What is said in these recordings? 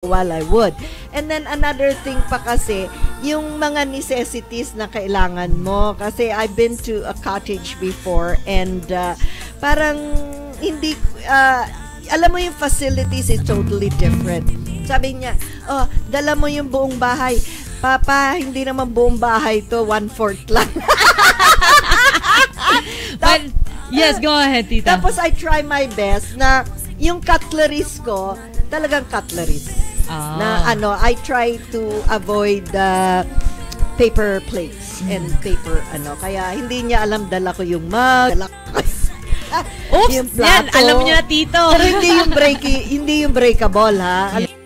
while I would. And then another thing pa kasi, yung mga necessities na kailangan mo. Kasi I've been to a cottage before and parang hindi, alam mo yung facilities is totally different. Sabi niya, oh, dala mo yung buong bahay. Papa, hindi naman buong bahay to, 1/4 lang. But, yes, go ahead, tita. Tapos I try my best na yung cutleries ko, talagang cutleries. Na I try to avoid paper plates and paper kaya hindi niya alam dala ko yung mug, dala ko oops, yung plato. Yan, alam niyo na, tito. Pero hindi yung breakable, ha? Yeah.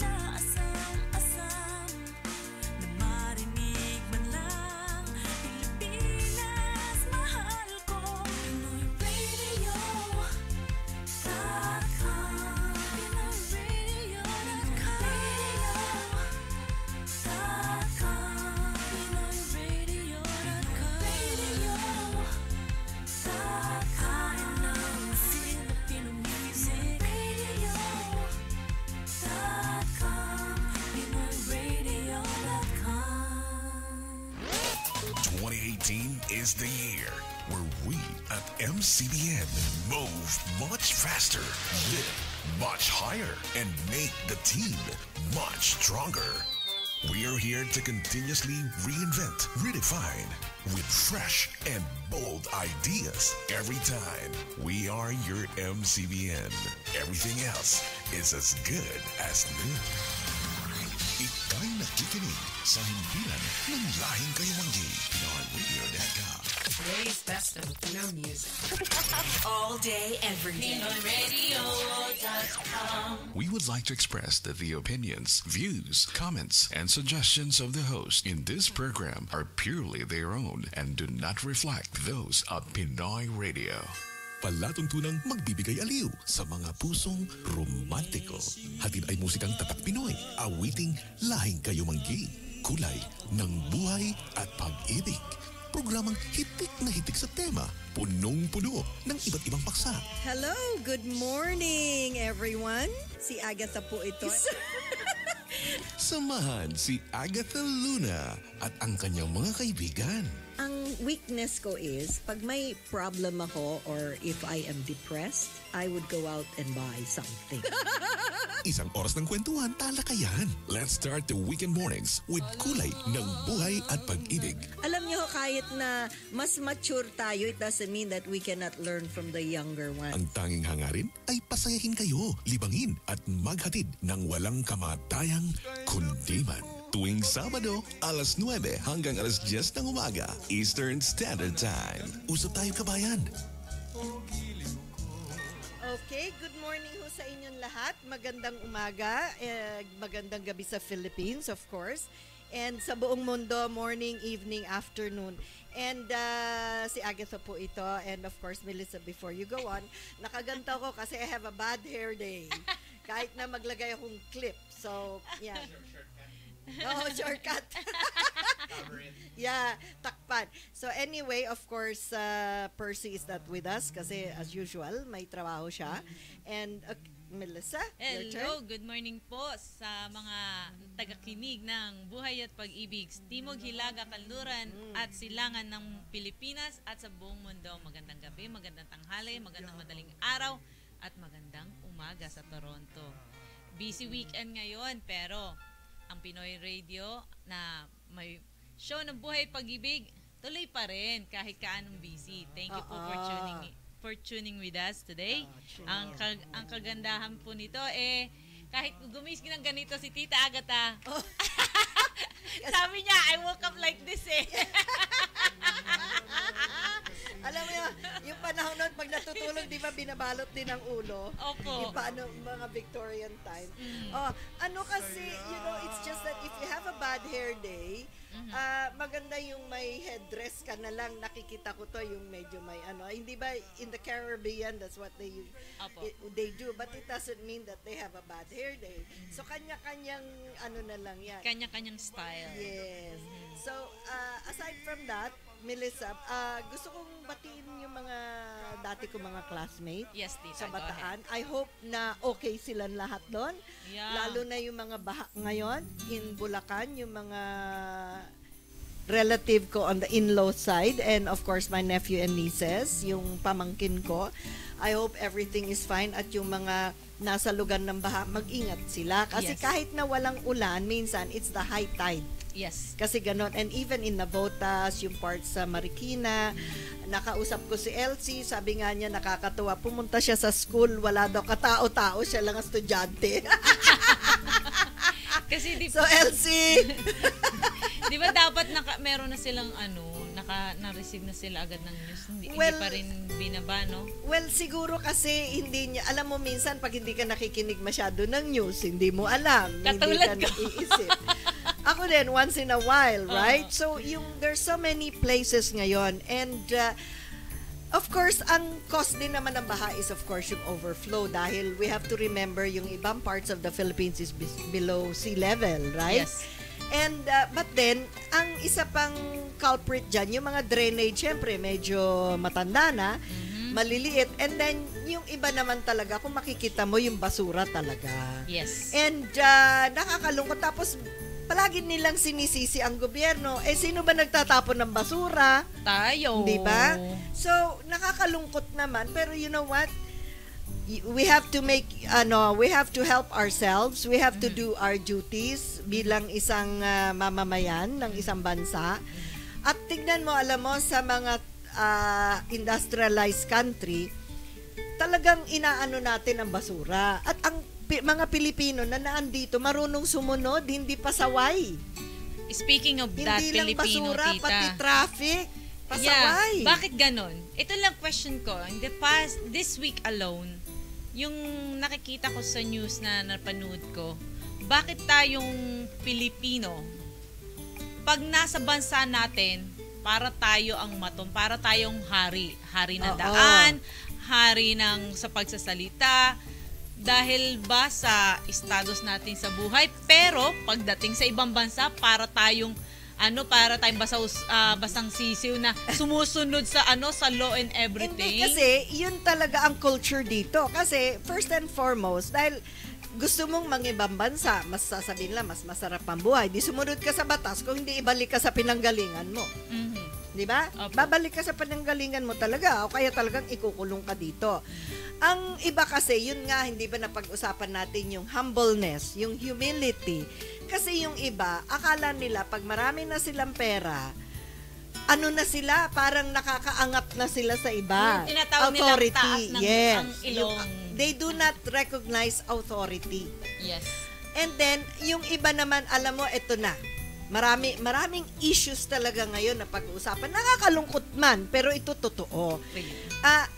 Is the year where we at MCBN move much faster, live much higher, and make the team much stronger. We are here to continuously reinvent, redefine, with fresh and bold ideas every time. We are your MCBN. Everything else is as good as new. Ika'y nakikinig sa himpilan ng lahing kayumanggi. PinoyRadio.com. Today's best of Pinoy music. All day, every day. PinoyRadio.com. We would like to express that the opinions, views, comments, and suggestions of the host in this program are purely their own and do not reflect those of Pinoy Radio. Palatuntunang magbibigay aliw sa mga pusong romantiko. Hatid ay musikang tatak Pinoy, awiting lahing kayumanggi, kulay ng buhay at pag-ibig. Programang hitik na hitik sa tema, punong-puno ng iba't ibang paksa. Hello, good morning everyone. Si Agatha po ito. Samahan si Agatha Luna at ang kanyang mga kaibigan. Ang weakness ko is, pag may problem ako or if I am depressed, I would go out and buy something. Isang oras ng kwentuhan, talakayan. Let's start the weekend mornings with kulay ng buhay at pag-ibig. Alam niyo, kahit na mas mature tayo, it doesn't mean that we cannot learn from the younger one. Ang tanging hangarin ay pasayahin kayo, libangin at maghatid ng walang kamatayang kundiman. Tuwing Sabado, alas 9 hanggang alas 10 ng umaga, Eastern Standard Time. Usap tayo, kabayan. Okay, good morning ho sa inyong lahat. Magandang umaga, magandang gabi sa Philippines, of course. And sa buong mundo, morning, evening, afternoon. And si Agatha po ito. And of course, Melissa, before you go on, nakaganta ko kasi I have a bad hair day. Kahit na maglagay akong clip. So, yeah. Oh, shortcut. Yeah, takpan. So anyway, of course, Percy is not with us kasi as usual, may trabaho siya. And Melissa, your turn. Hello, good morning po sa mga tagakinig ng Buhay at Pag-ibig, Timog, Hilaga, Kanluran at Silangan ng Pilipinas at sa buong mundo. Magandang gabi, magandang tanghali, magandang madaling araw at magandang umaga sa Toronto. Busy weekend ngayon pero ang Pinoy Radio na may show ng Buhay Pag-ibig, tuloy pa rin kahit kaanong busy. Thank you po for tuning with us today. Ang kagandahan po nito kahit gumising ng ganito si Tita Agatha. Sabi niya, I woke up like this Alam mo yung panahon nun, pag natutulog, di ba binabalot din ang ulo? Opo. Yung paano, mga Victorian time. Kasi, it's just that if you have a bad hair day, maganda yung may headdress ka na lang. Nakikita ko to, yung medyo may hindi ba in the Caribbean, that's what they do. But it doesn't mean that they have a bad hair day. So, kanya-kanyang na lang yan. Kanya-kanyang style. Yes. So, aside from that, Melissa, gusto kong batiin yung mga dati ko mga classmates Yes, tita. sa Go ahead. Bataan. I hope na okay silang lahat doon. Yeah. Lalo na yung mga baha ngayon in Bulacan, yung mga relative ko on the in-law side, and of course my nephew and nieces, yung pamangkin ko. I hope everything is fine, at yung mga nasa lugar ng baha, mag-ingat sila. Kasi Yes. kahit na walang ulan, minsan it's the high tide. Yes. Kasi ganon. And even in Navotas, yung parts sa Marikina, nakausap ko si Elsie, sabi nga niya nakakatuwa. Pumunta siya sa school, wala daw katao-tao, siya lang ang estudyante. Kasi So Elsie, di ba dapat meron na silang na-receive na sila agad ng news. Hindi pa rin binaba, no? well siguro kasi hindi niya, alam mo minsan pag hindi ka nakikinig masyado ng news, hindi mo alam. Katulad hindi ka ko. naiisip. Ako din, once in a while, right? So, there's so many places ngayon. And, of course, ang cause din naman ng baha is, of course, yung overflow. Dahil we have to remember yung ibang parts of the Philippines is below sea level, right? Yes. And, but then, ang isa pang culprit dyan, yung mga drainage, syempre, medyo matanda na, maliliit. And then, yung iba naman talaga, kung makikita mo, yung basura talaga. Yes. And nakakalungkot. Tapos palagi nilang sinisisi ang gobyerno. Sino ba nagtatapon ng basura? Tayo. Di ba? So, nakakalungkot naman. Pero you know what? We have to we have to help ourselves. We have to do our duties bilang isang mamamayan ng isang bansa. At tignan mo, alam mo, sa mga industrialized country, talagang inaano natin ang basura. At ang mga Pilipino na naandito, marunong sumunod, hindi pasaway. Speaking of that, Hindi lang Filipino, basura, tita. pati traffic, pasaway. Yeah. Bakit ganon? Ito lang question ko. In the past, this week alone, yung nakikita ko sa news na napanood ko, bakit tayong Pilipino, pag nasa bansa natin, para tayo ang maton, para tayong hari. Hari ng daan, hari ng sa pagsasalita, dahil ba sa estados natin sa buhay, pero pagdating sa ibang bansa, para tayong basang sisiw na sumusunod sa sa law and everything. Hindi, kasi yun talaga ang culture dito. Kasi first and foremost, dahil gusto mong mangibang bansa, mas sasabihin lang, mas masarap ang buhay. Di sumunod ka sa batas kung hindi ibalik ka sa pinanggalingan mo. Mhm. Di ba? Opo. Babalik ka sa pinanggalingan mo talaga, o kaya talagang ikukulong ka dito. Ang iba kasi, yun nga, hindi ba napag-usapan natin yung humbleness, yung humility. Kasi yung iba, akala nila pag marami na silang pera, ano na sila, parang nakakaangat na sila sa iba. Yung tinatawag nilang taas ng ang ilong. They do not recognize authority. Yes. And then, yung iba naman, alam mo, eto na. Maraming issues talaga ngayon na pag-uusapan. Nakakalungkot man, pero ito totoo.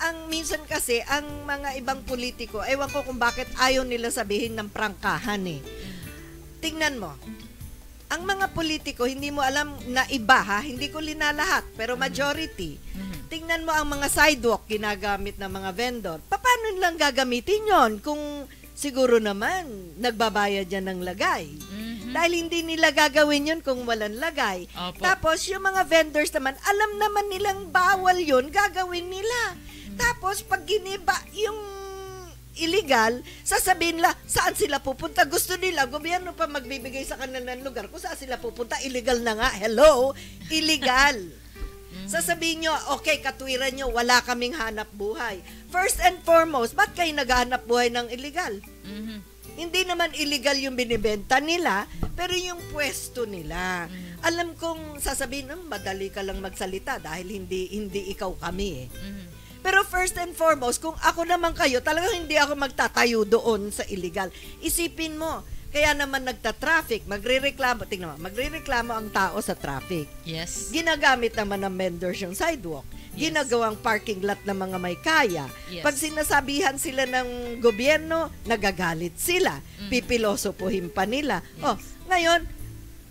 Ang minsan kasi, ang mga ibang politiko, ewan ko kung bakit ayaw nila sabihin ng prangkahan eh. Tingnan mo, ang mga politiko, hindi mo alam na iba ha, hindi ko linalahat, pero majority. Tingnan mo ang mga sidewalk ginagamit ng mga vendor. Paano nilang gagamitin yon kung siguro naman nagbabayad yan ng lagay? Dahil hindi nila gagawin yun kung walang lagay. Opo. Tapos yung mga vendors naman, alam naman nilang bawal yun, gagawin nila. Tapos pag giniba yung illegal, sasabihin nila, saan sila pupunta? Gusto nila, gobyerno pa magbibigay sa kanilang lugar. Kung saan sila pupunta, illegal na nga. Hello? Illegal. Sasabihin nyo, okay, katwiran nyo, wala kaming hanap buhay. First and foremost, ba't kayo naghahanap buhay ng illegal? Hindi naman illegal yung binibenta nila, pero yung pwesto nila. Alam kong sasabihin, madali ka lang magsalita dahil hindi ikaw kami eh. Pero first and foremost, kung ako naman kayo, talagang hindi ako magtatayo doon sa illegal. Isipin mo, kaya naman nagta-traffic, magrereklamo, tingnan mo, magrereklamo ang tao sa traffic. Yes. Ginagamit naman ng vendors yung sidewalk. Yes. Ginagawang parking lot ng mga may kaya. Yes. Pag sinasabihan sila ng gobyerno, nagagalit sila. Pipilosopuhin pa nila. Oh, ngayon,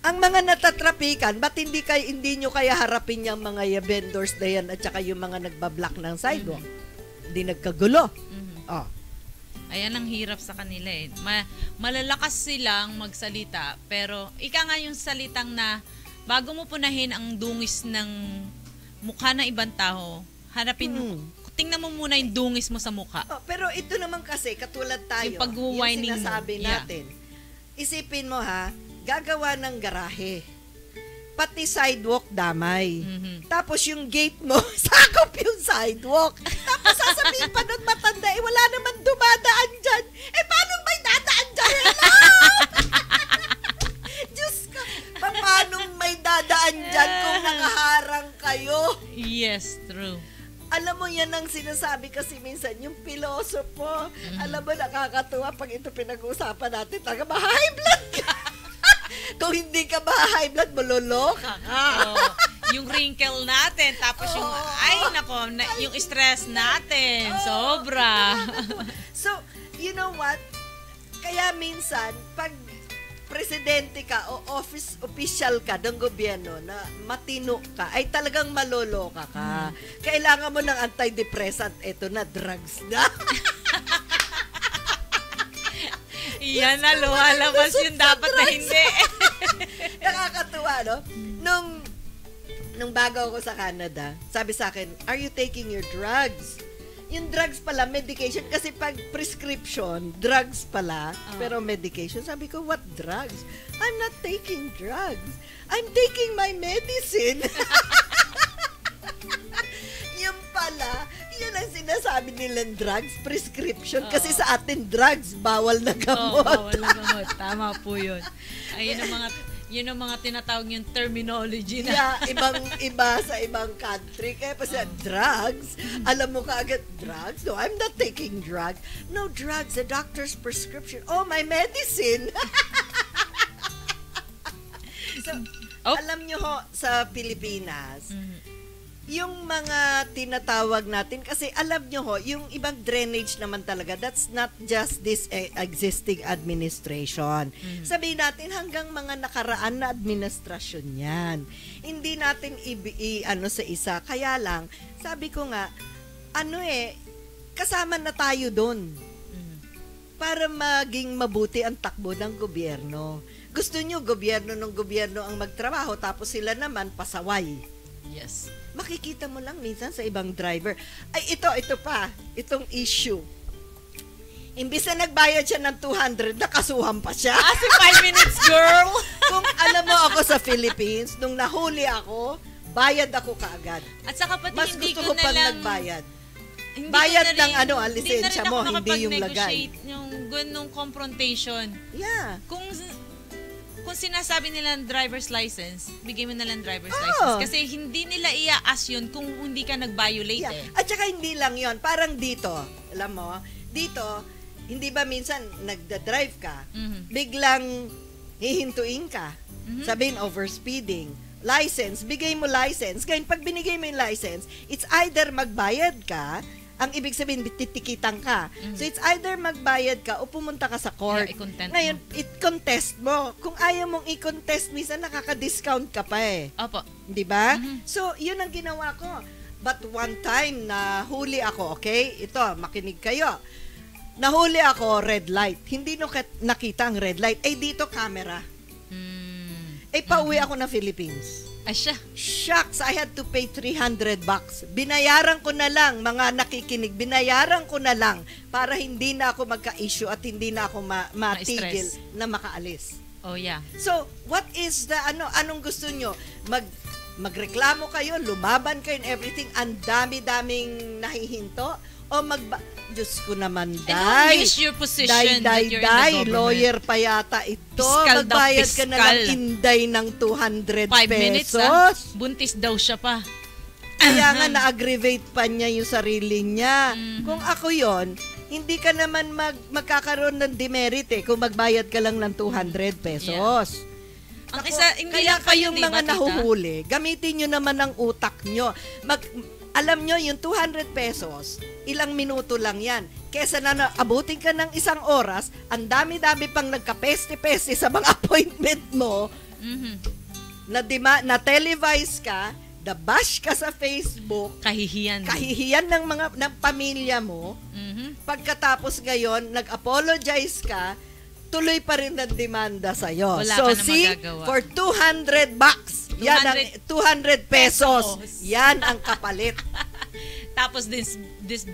ang mga natatrapikan, ba't hindi nyo kaya harapin yung mga vendors na yan at saka yung mga nagbablock ng sidewalk? Hindi nagkagulo. Oh. Ayan ang hirap sa kanila eh. Malalakas silang magsalita, pero ika nga yung salitang na bago mo punahin ang dungis ng mukha ng ibang tao, hanapin mo, tingnan mo muna yung dungis mo sa mukha. Pero ito naman kasi, katulad tayo, Yung pag-whining yung sinasabi mo. natin. Isipin mo gagawa ng garahe. Pati sidewalk damay. Tapos yung gate mo, sakop yung sidewalk. Tapos sasabihin pa nun matanda, wala naman dumadaan dyan. Paano may dadaan dyan? Hello! Diyos ko, paano may dadaan dyan kung nakaharang kayo? Yes, true. Alam mo, yan ang sinasabi kasi minsan, yung pilosopo, alam mo, nakakatuwa pag ito pinag-uusapan natin, talaga ma-high blood ka. Kung hindi ka ma-high blood, maloloka ka. Yung wrinkle natin, tapos yung, yung stress natin, sobra. So, you know what? Kaya minsan, pag presidente ka o office official ka ng gobyerno na matino ka, ay talagang maloloka ka. Kailangan mo ng antidepressant, eto na, drugs na. Iyan na, lumalabas yung dapat na hindi. Nakakatuwa, no? Nung bago ako sa Canada, sabi sa akin, are you taking your drugs? Yung drugs pala, medication. Kasi pag prescription, drugs pala, pero medication. Sabi ko, what drugs? I'm not taking drugs. I'm taking my medicine. Yung pala, yun ang sinasabi nilang drugs, prescription. Kasi sa atin, drugs, bawal na gamot. Bawal na gamot. Tama po yun. Ayun ang mga tinatawag yung terminology na. Yeah, iba sa ibang country. Kaya pa siya, drugs? Alam mo kaagad, drugs? No, I'm not taking drugs. No, drugs, a doctor's prescription. Oh, my medicine! So, alam nyo ho, sa Pilipinas, yung mga tinatawag natin, kasi alam nyo ho, yung ibang drainage naman talaga, that's not just this existing administration. Sabihin natin, hanggang mga nakaraan na administrasyon yan. Hindi natin ano sa isa. Kaya lang, sabi ko nga, kasama na tayo doon. Para maging mabuti ang takbo ng gobyerno. Gusto nyo, gobyerno ng gobyerno ang magtrabaho, tapos sila naman pasaway. Yes. Makikita mo lang minsan sa ibang driver. Ay, ito pa. Itong issue. Imbis na nagbayad siya ng 200, nakasuhan pa siya. Kasi 5 minutes, girl! Kung alam mo ako sa Philippines, nung nahuli ako, bayad ako kaagad. At saka pati Mas hindi gusto ko ko na pag lang... nagbayad. Hindi Bayad ko na ng lisensya mo, hindi yung lagay. yung ganung confrontation. Yeah. Kung sinasabi nila ng driver's license, bigay mo na lang driver's license. Kasi hindi nila i-aas yun kung hindi ka nag-violate At saka hindi lang yon, parang dito, alam mo, dito, hindi ba minsan nagda-drive ka, biglang hihintuin ka, sabihin overspeeding, license, bigay mo license. Ngayon, pag binigay mo yung license, it's either magbayad ka, ang ibig sabihin, titikitan ka. So, it's either magbayad ka o pumunta ka sa court. Ngayon, i-contest mo. Kung ayaw mong i-contest, minsan nakaka-discount ka pa Opo. Di ba? So, yun ang ginawa ko. But one time, nahuli ako, okay? Ito, makinig kayo. Nahuli ako, red light. Hindi nakita ang red light. Dito, camera. Pauwi ako ng Philippines. Asya. Shucks, I had to pay $300. Binayaran ko na lang, mga nakikinig, binayaran ko na lang para hindi na ako magka-issue at hindi na ako matigil na makaalis. Oh, yeah. So, what is the, anong gusto nyo? Magreklamo kayo, lumaban kayo and everything, ang dami-daming nahihinto? O Diyos ko naman, don't use your position that you're in the government. Lawyer pa yata ito. Piskal magbayad ka na lang inday ng 200 5 pesos. minutes, buntis daw siya pa. Kaya nga na-aggravate pa niya yung sarili niya. Kung ako yon, hindi ka naman magkakaroon ng demerit kung magbayad ka lang ng 200 pesos. Ang isa, hindi kaya lang kayo, kayong mga nahuhuli, gamitin nyo naman ang utak nyo. Alam nyo, yung 200 pesos, ilang minuto lang yan. Kesa na abutin ka ng isang oras, ang dami-dami pang nagkapeste-peste sa mga appointment mo, na televise ka, bash ka sa Facebook, kahihiyan ng pamilya mo, pagkatapos ngayon, nag-apologize ka, tuloy pa rin ang demanda sa'yo. Wala So ka na see, magagawa. for 200 bucks, yan ang 200 pesos. pesos. Yan ang kapalit. Tapos this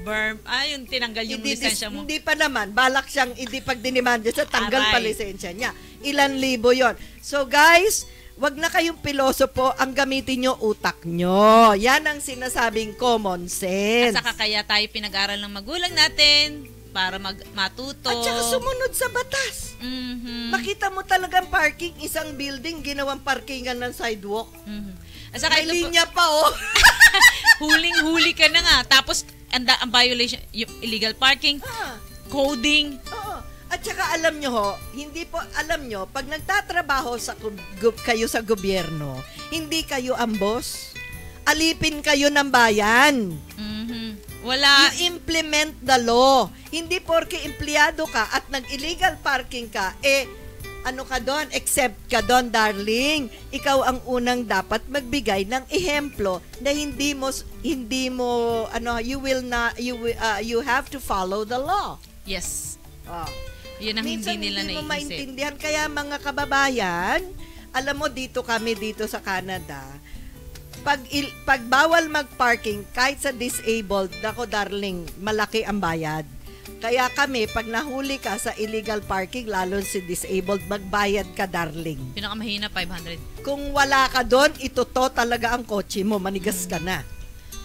berm, yung tinanggal yung lisensya mo. Hindi pa naman, balak siyang, hindi pag dinimanda siya, tanggal pa Aray. lisensya niya. Ilan libo yon. So guys, wag na kayong pilosopo, ang gamitin nyo utak nyo. Yan ang sinasabing common sense. At saka kaya tayo pinag-aral ng magulang natin para matuto. At saka sumunod sa batas. Mhm. Makita mo talagang parking, isang building, ginawang parkingan ng sidewalk. Mhm. At saka May ito po, linya pa, oh. huling-huli ka na nga. Tapos, ang violation, yung illegal parking, Ah, coding. oo. At saka alam nyo ho, hindi po, alam nyo, pag nagtatrabaho kayo sa gobyerno, hindi kayo ang boss. Alipin kayo ng bayan. Mhm. Wala. You implement the law. Hindi porke empleyado ka at nag-illegal parking ka, ano ka doon? Except ka doon, darling. Ikaw ang unang dapat magbigay ng ehemplo na you have to follow the law. Yes. Oh. Yun ang Minsan hindi nila hindi mo naisip. maintindihan. Kaya mga kababayan, alam mo dito sa Canada, pag bawal mag-parking, kahit sa disabled, ako darling, malaki ang bayad. Kaya kami, pag nahuli ka sa illegal parking, lalo si disabled, magbayad ka, darling. Pinakamahina, 500. Kung wala ka doon, ituto talaga ang kotse mo, manigas ka na.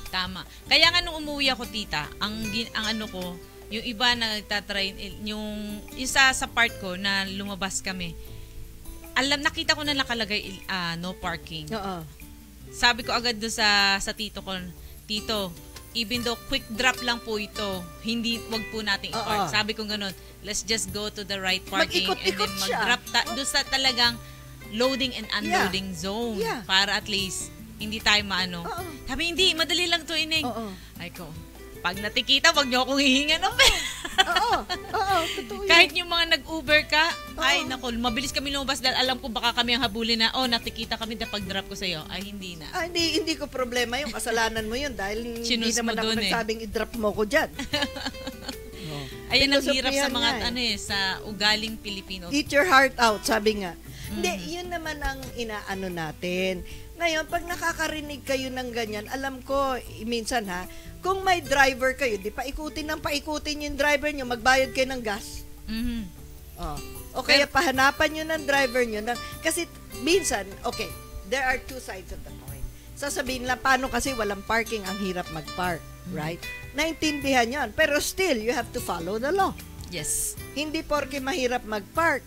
Tama. Kaya nga nung umuwi ako, tita, ang ano ko, yung iba na nagtatrain, yung isa sa part ko na lumabas kami, nakita ko na nakalagay no parking. Oo. Sabi ko agad doon sa tito ko, Tito, even though quick drop lang po ito, wag po nating i-park. Oo. Sabi ko ganun, let's just go to the right parking and Mag-ikot-ikot then siya. mag-drop doon sa talagang loading and unloading zone Yeah. para at least hindi tayo maano. Oo. Sabi, hindi, madali lang to, Ineng. Oo. Ay ko, pag natikita, wag niyo akong hihinga ng pera. Oo. Oo. Totoo yun. Kahit yung mga nag-Uber ka, ay Oo. naku, mabilis kami lumabas dahil alam ko baka kami ang habulin na, natikita kami na pag-drop ko sa'yo. Ay, hindi na. Hindi ko problema yung kasalanan mo yun dahil hindi Chinus mo naman ako dun nagsabing i-drop mo ko dyan. Ayun ang hirap sa Pilosopihan mga nga eh. sa ugaling Pilipino. Eat your heart out, sabi nga. Mm-hmm. Hindi, yun naman ang inaano natin. Ngayon, pag nakakarinig kayo ng ganyan, alam ko, minsan kung may driver kayo, di paikutin yung driver nyo, magbayad kayo ng gas. Mhm. Oh. O kaya pahanapan nyo ng driver nyo. Kasi minsan, okay, there are two sides of the coin. Sasabihin lang, paano kasi walang parking, ang hirap mag-park, right? Naintindihan yon, pero still, you have to follow the law. Yes. Hindi porke mahirap mag-park,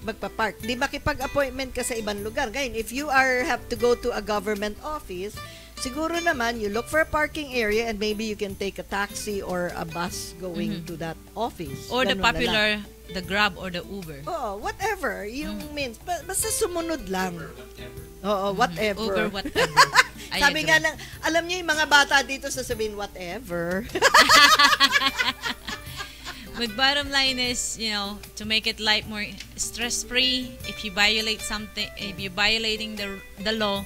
magpa-park. Di makipag-appointment ka sa ibang lugar. Ngayon, if you have to go to a government office, siguro naman, you look for a parking area and maybe you can take a taxi or a bus going to that office. Or the Ganun na lang. popular, the Grab or the Uber. Oo, whatever. Yung means, basta sumunod lang. Oo, whatever. Uber, whatever. I Sabi agree. nga lang, alam niyo yung mga bata dito sasabihin, whatever. But bottom line is, to make it life more stress-free, if you violate something, if you're violating the law,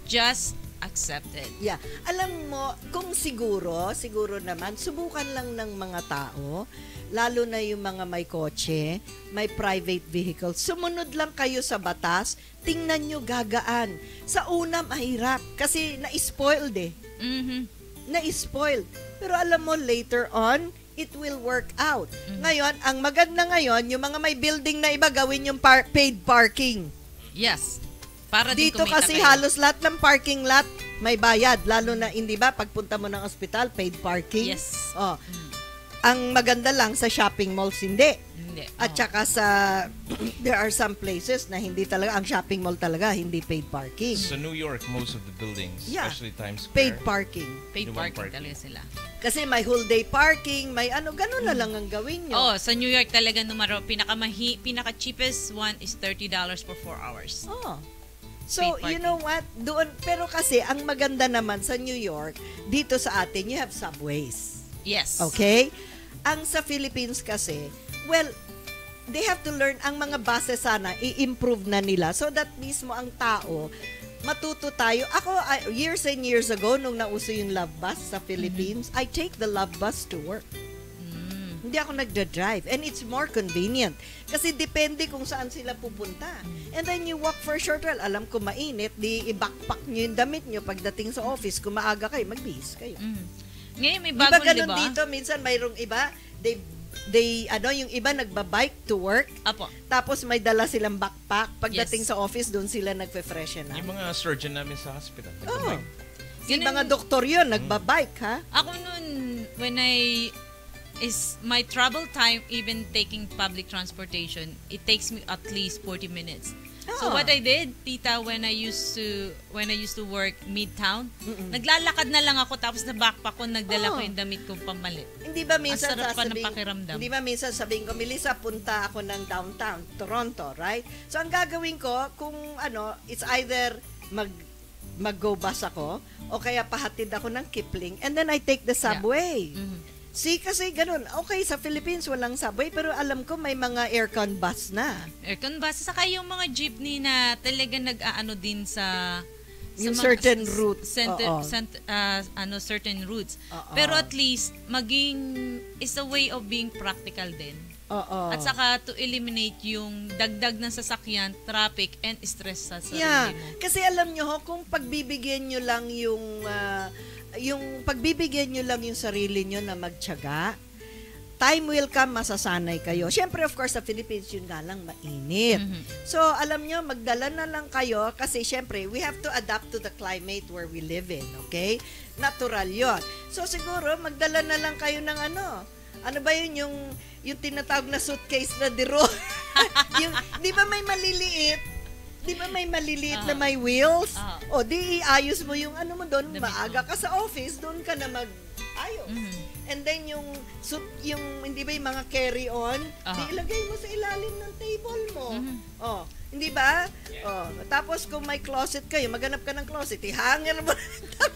just accept it. Yeah. Alam mo, kung siguro naman, subukan lang ng mga tao, lalo na yung mga may kotse, may private vehicle, sumunod lang kayo sa batas, tingnan nyo gagaan. Sa una, mahirap. Kasi na-spoiled Mhm. Na-spoiled. Pero alam mo, later on, it will work out. Ngayon, ang maganda ngayon, yung mga may building na iba, gawin yung paid parking. Yes. Para din Dito kumita kasi kayo. halos lahat ng parking lot may bayad. Lalo na, hindi ba, pagpunta mo ng ospital, paid parking. Yes. Oh. Ang maganda lang sa shopping malls, hindi. Hindi. At saka there are some places na hindi talaga, ang shopping mall talaga, hindi paid parking. Sa New York, most of the buildings, Yeah. especially Times Square, Paid parking. Paid Yung parking parking. talaga sila. Kasi may whole day parking, may ganun na lang ang gawin nyo. Sa New York talaga pinaka-cheapest one is $30 for 4 hours. Oh. So, Paid you know what? Doon, pero kasi, ang maganda naman sa New York, dito sa atin, you have subways. Yes. Okay? Ang sa Philippines kasi, well, they have to learn, ang mga buses sana, i-improve na nila so that mismo ang tao, matuto tayo. Ako, years and years ago, nung nauso yung love bus sa Philippines, I take the love bus to work. hindi ako nagda-drive. And it's more convenient. Kasi depende kung saan sila pupunta. And then you walk for a short while. Alam ko mainit, di i-backpack nyo yung damit nyo pagdating sa office. Kung maaga kayo, magbihis kayo. Ngayon may bagong, diba ganun dito? Minsan mayroong iba, yung iba nagbabike to work. Apo. Tapos may dala silang backpack. Pagdating sa office, doon sila nagfe-freshen up. Yung mga surgeon namin sa hospital. Oo. Yung mga doktor yun, nagbabike, ha? Ako nun, when is my travel time, even taking public transportation, it takes me at least 40 minutes. So what I did, tita, when I used to work midtown, naglalakad na lang ako tapos na backpack ko, nagdala ko yung damit kong pamalit. Hindi ba minsan ang sarap pa ng pakiramdam. Hindi ba minsan sabihin ko, Melissa, punta ako ng downtown, Toronto, right? So ang gagawin ko, kung it's either mag-go bus ako o kaya pahatid ako ng Kipling and then I take the subway. See, kasi ganun. Okay, sa Philippines walang subway pero alam ko may mga aircon bus na. Aircon bus. Saka yung mga jeepney na talaga nag-aano din sa yung certain routes. Certain routes. Pero at least, is a way of being practical din. At saka to eliminate yung dagdag ng sasakyan, traffic, and stress sa sarili mo. Kasi alam nyo kung pagbibigyan nyo lang yung sarili nyo na magtiyaga, time will come, masasanay kayo. Siyempre, of course, sa Philippines, yun nga lang, mainit. So, alam nyo, magdala na lang kayo kasi siyempre, we have to adapt to the climate where we live in, okay? Natural yon. So, siguro, magdala na lang kayo ng ano ba yun, yung tinatawag na suitcase na diro? Di ba may maliliit? Di ba may maliliit na may wheels? O, di iayos mo yung mo doon, maaga ka sa office, doon ka na mag-ayos. And then yung hindi ba yung mga carry-on, di ilagay mo sa ilalim ng table mo. Hindi ba? Tapos kung may closet kayo, maghanap ka ng closet, ihanger mo na damit doon.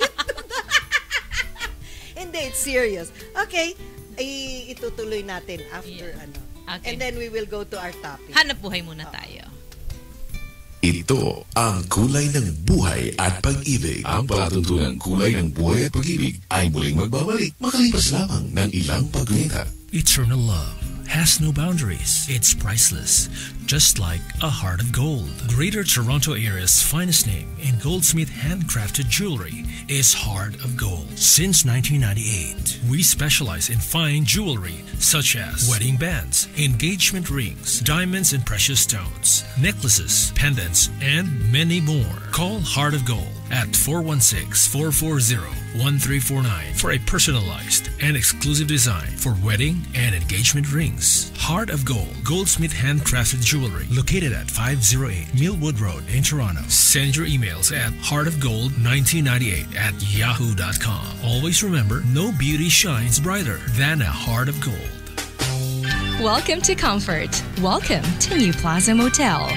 Hindi, it's serious. Okay, itutuloy natin after Okay. And then we will go to our topic. Hanap buhay muna tayo. Ito ang kulay ng buhay at pag-ibig. Ang palatuntunang kulay ng buhay at pag-ibig ay muling magbabalik makalipas lamang ng ilang paggunita. Eternal love has no boundaries. It's priceless, just like a heart of gold. Greater Toronto area's finest name in goldsmith handcrafted jewelry is Heart of Gold. Since 1998, we specialize in fine jewelry such as wedding bands, engagement rings, diamonds and precious stones, necklaces, pendants, and many more. Call Heart of Gold at 416-440-1349 for a personalized and exclusive design for wedding and engagement rings. Heart of Gold, goldsmith handcrafted jewelry located at 508 Millwood Road in Toronto. Send your emails at heartofgold1998@yahoo.com. Always remember, no beauty shines brighter than a heart of gold. Welcome to comfort. Welcome to New Plaza Motel.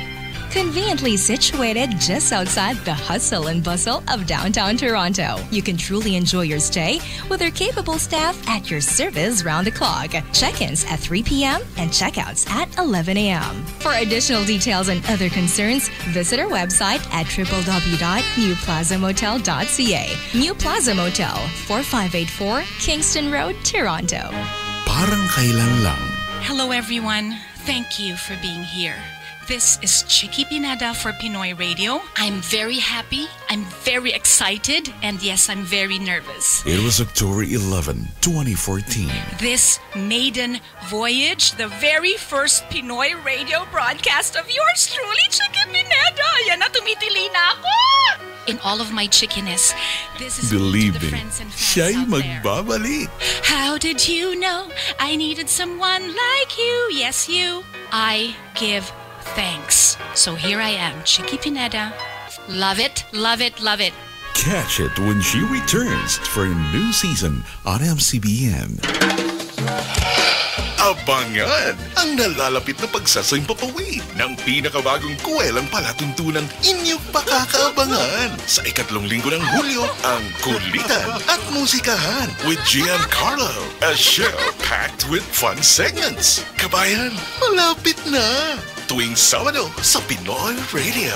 Conveniently situated just outside the hustle and bustle of downtown Toronto, you can truly enjoy your stay with our capable staff at your service round the clock. Check-ins at 3 p.m. and checkouts at 11 a.m. For additional details and other concerns, visit our website at www.newplazamotel.ca. New Plaza Motel, 4584 Kingston Road, Toronto. Parang kailan lang. Hello everyone. Thank you for being here. This is Chicky Pineda for PinoyRadio. I'm very happy, I'm very excited, and yes, I'm very nervous. It was October 11, 2014. This maiden voyage, the very first PinoyRadio broadcast of yours truly, Chicky Pineda. Yan na, tumitili na ako! In all of my chickiness, this is Believe to the me, friends and fans siya'y out there. magbabalik. How did you know I needed someone like you? Yes, you. I give thanks. So here I am, Chicky Pineda. Love it, love it, love it. Catch it when she returns for a new season on MCBN. Abangan ang nalalapit na pagsasawing papawid ng pinakabagong kuwelang palatuntunang inyong pakakaabangan. Sa ikatlong linggo ng Hulyo, ang kulitan at musikahan with Giancarlo, a show packed with fun segments. Kabayan, malapit na! Tuwing Sabado sa Pinoy Radio.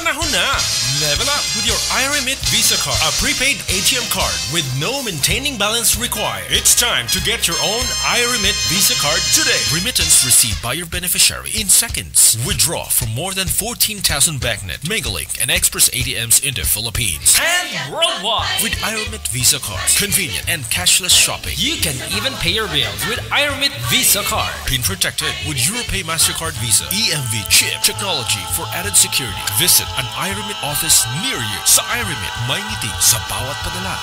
Panahon na! Level up with your iRemit Visa card, a prepaid ATM card with no maintaining balance required. It's time to get your own iRemit Visa card today. Remittance received by your beneficiary in seconds. Withdraw from more than 14,000 BankNet, Megalink, and Express ATMs in the Philippines and worldwide. With iRemit Visa card, convenient and cashless shopping. You can even pay your bills with iRemit Visa card. Pin protected with EuroPay MasterCard Visa. EMV chip technology for added security. Visit an iRemit office near you. Sa iRemit, may ngiti sa bawat padala.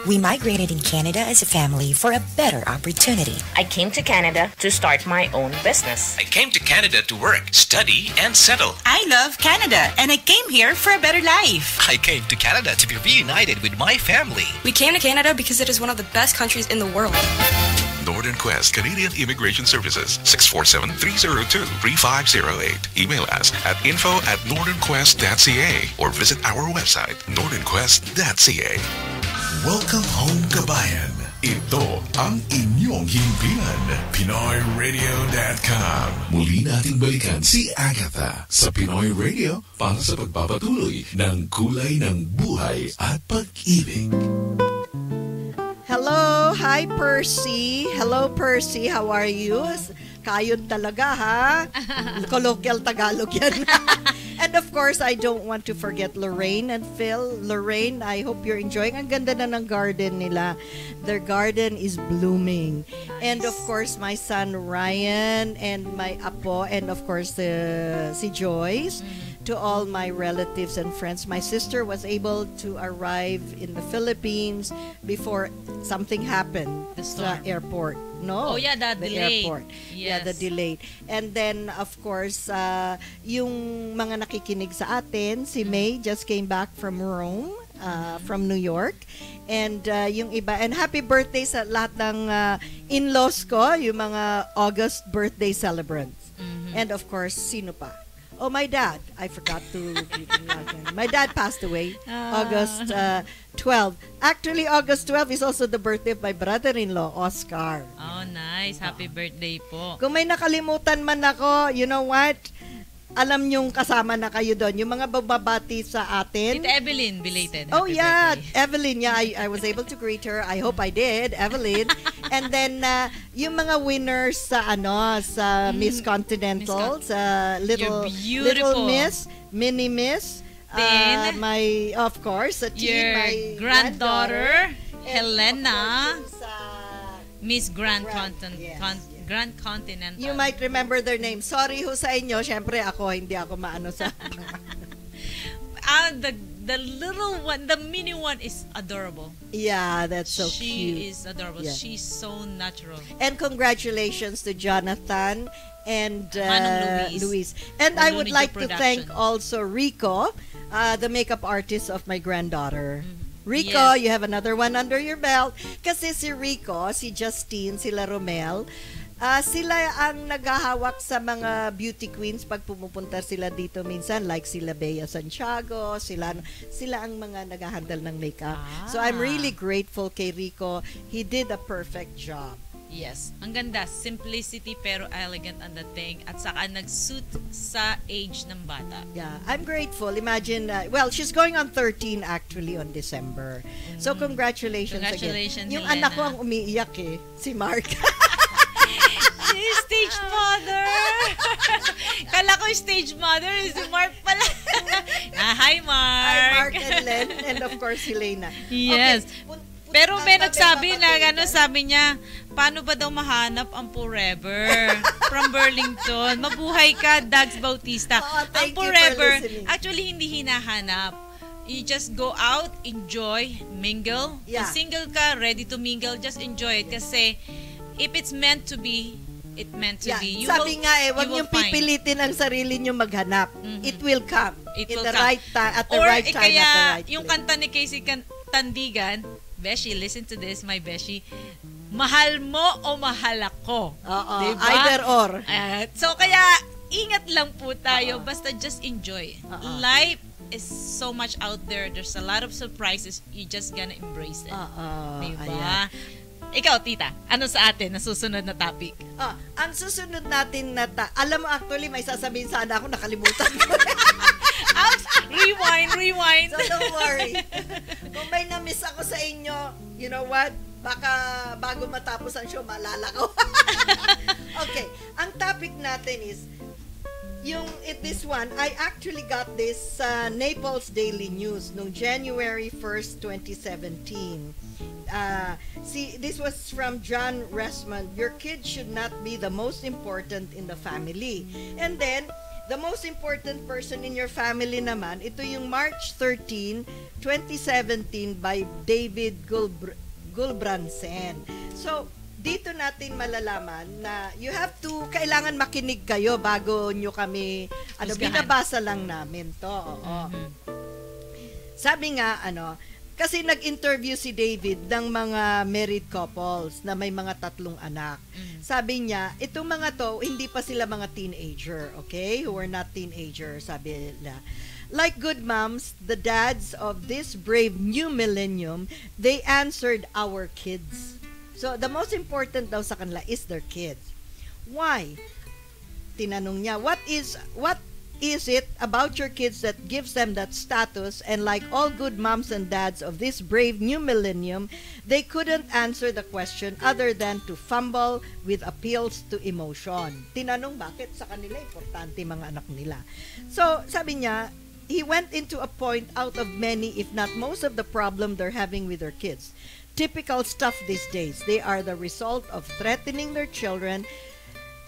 We migrated in Canada as a family for a better opportunity. I came to Canada to start my own business. I came to Canada to work, study, and settle. I love Canada, and I came here for a better life. I came to Canada to be reunited with my family. We came to Canada because it is one of the best countries in the world. Northern Quest Canadian Immigration Services, 647-302-3508. Email us at info@northernquest.ca or visit our website, northernquest.ca. Welcome home, kabayan. Ito ang inyong himpilan, PinoyRadio.com. Muli nating balikan si Agatha sa Pinoy Radio para sa pagpapatuloy ng kulay ng buhay at pag-ibig. Hello, hi Percy. Hello Percy, how are you? Kayon talaga ha. Colloquial Tagalog yan. And of course, I don't want to forget Lorraine and Phil. Lorraine, I hope you're enjoying. Ang ganda na ng garden nila. Their garden is blooming. Nice. And of course, my son Ryan and my apo and of course si Joyce. To all my relatives and friends. My sister was able to arrive in the Philippines before something happened sa airport. No? Oh yeah, the delay. Airport. Yes. Yeah, the delay. And then, of course, yung mga nakikinig sa atin, si May just came back from Rome, from New York. And yung iba, and happy birthday sa lahat ng in-laws ko, yung mga August birthday celebrants. And of course, sino pa? Oh, my dad. I forgot to greet him again. My dad passed away August 12. Actually, August 12 is also the birthday of my brother-in-law, Oscar. Oh, nice. Happy birthday po. Kung may nakalimutan man ako, you know what? Alam nyong kasama na kayo doon. Yung mga bababati sa atin. Tita Evelyn, belated. Oh, happy yeah. birthday. Evelyn, yeah. I was able to greet her. I hope I did. Evelyn. And then, yung mga winners sa, sa Miss Continental, sa Little Miss, Mini Miss. Then, my, of course, sa team, your my granddaughter, Helena, Miss Grand Continental. You might remember their name. Sorry ho sa inyo. Siyempre ako, hindi ako maano sa... the little one, the mini one is adorable. Yeah, that's so cute. She is adorable. Yeah. She's so natural. And congratulations to Jonathan and Luis. And I would like to thank also Rico, the makeup artist of my granddaughter. Rico, you have another one under your belt. Kasi si Rico, si Justine, sila Romel, sila ang naghahawak sa mga beauty queens pag pumupunta sila dito minsan, like sila Bea Santiago, sila ang mga naghahandle ng makeup. So I'm really grateful kay Rico. He did a perfect job. Yes. Ang ganda. Simplicity pero elegant ang dating at saka nag-suit sa age ng bata. Yeah. I'm grateful. Imagine, well, she's going on 13 actually on December. So congratulations again. Yung Helena. anak ko ang umiiyak si Mark. Stage mother. Kala ko stage mother is si Mark pala. Hi, Mark. Hi, Mark and Len. And of course, Helena. Yes. Okay. Pero may nagsabi na sabi niya, paano ba daw mahanap ang Forever from Burlington? Mabuhay ka, Dags Bautista. Ang Forever, actually hindi hinahanap. You just go out, enjoy, mingle. Yeah. Kung single ka, ready to mingle, just enjoy it. Kasi if it's meant to be, it meant to be. Sabi nga wag niyong pipilitin ang sarili niyo maghanap. It will come. At the right time, at the right place. Yung kanta ni Casey Tandigan, Beshi, listen to this, my Beshi. Mahal mo o mahal ako? Diba? Either or. So kaya, ingat lang po tayo. Basta just enjoy. Life is so much out there. There's a lot of surprises. You just gonna embrace it. Diba? Ikaw, tita, ano sa atin na susunod na topic? Ang susunod natin alam mo, actually, may sasabihin sana ako, nakalimutan ko. Ouch! Rewind! So don't worry. Kung may na-miss ako sa inyo, you know what? Baka bago matapos ang show, maalala ko. Okay, ang topic natin is, this one, I actually got this sa Naples Daily News noong January 1st, 2017. This was from John Resmond. Your kids should not be the most important in the family. And then, the most important person in your family naman, ito yung March 13, 2017 by David Gulbrandsen. So, dito natin malalaman na kailangan makinig kayo bago nyo kami, binabasa lang namin to. Sabi nga, kasi nag-interview si David ng mga married couples na may mga 3 anak. Sabi niya, itong mga to, hindi pa sila mga teenager, okay? Who are not teenagers, sabi nila. Like good moms, the dads of this brave new millennium, they answered our kids. So, the most important daw sa kanila is their kids. Why? Tinanong niya, what is it about your kids that gives them that status? And like all good moms and dads of this brave new millennium, they couldn't answer the question other than to fumble with appeals to emotion. Tinanong bakit sa kanila importante mga anak nila. So, sabi niya, he went into a point out of many, if not most of the problem they're having with their kids. Typical stuff these days. They are the result of threatening their children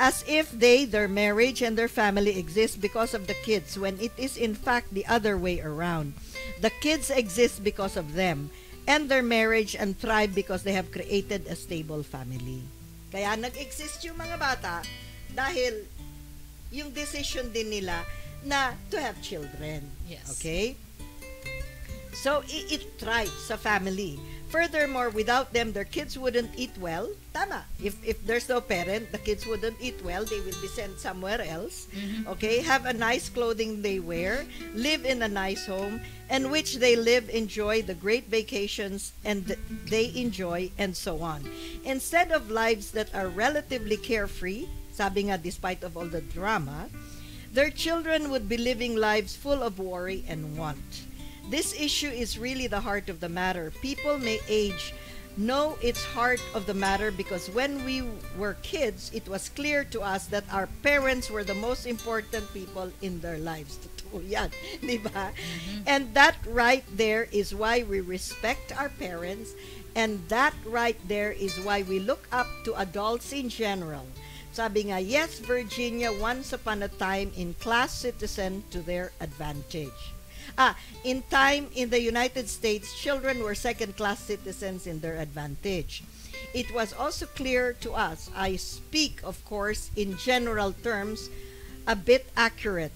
as if their marriage and their family exist because of the kids, when it is in fact the other way around. The kids exist because of them and their marriage and thrive because they have created a stable family. Kaya nag-exist yung mga bata dahil yung decision din nila na to have children. Yes. Okay? So, it thrives sa family. Furthermore, without them, their kids wouldn't eat well. Tama. If there's no parent, the kids wouldn't eat well. They will be sent somewhere else. Okay? Have a nice clothing they wear. Live in a nice home. And which they live, enjoy the great vacations and they enjoy, and so on. Instead of lives that are relatively carefree, sabi nga, despite of all the drama, their children would be living lives full of worry and want. This issue is really the heart of the matter. People may age know it's heart of the matter because when we were kids, it was clear to us that our parents were the most important people in their lives. Totoo yan, di ba? And that right there is why we respect our parents, and that right there is why we look up to adults in general. Sabi nga, yes, Virginia, once upon a time in class citizen to their advantage. In time, in the United States, children were second-class citizens in their advantage. It was also clear to us, I speak, of course, in general terms, a bit accurate,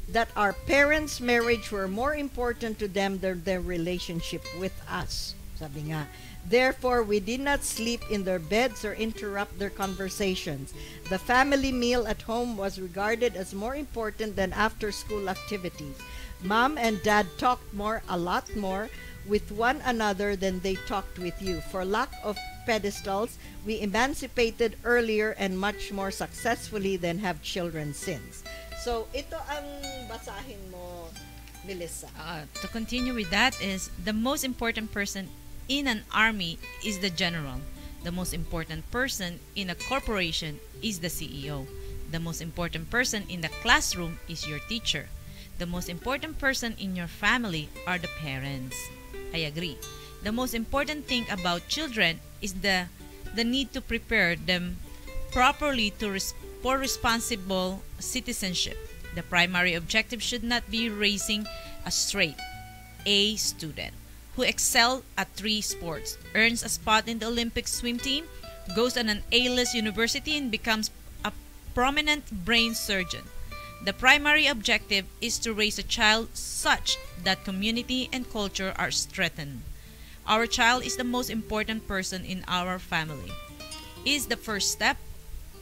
that our parents' marriage were more important to them than their relationship with us. Sabi nga, therefore, we did not sleep in their beds or interrupt their conversations. The family meal at home was regarded as more important than after-school activities. Mom and Dad talked a lot more with one another than they talked with you. For lack of pedestals, we emancipated earlier and much more successfully than have children since. So, ito ang basahin mo, Melissa. To continue with that is, the most important person in an army is the general. The most important person in a corporation is the CEO. The most important person in the classroom is your teacher. The most important person in your family are the parents. I agree. The most important thing about children is the need to prepare them properly for responsible citizenship. The primary objective should not be raising a straight A student who excels at 3 sports, earns a spot in the Olympic swim team, goes on an A-list university, and becomes a prominent brain surgeon. The primary objective is to raise a child such that community and culture are strengthened. Our child is the most important person in our family. Is the first step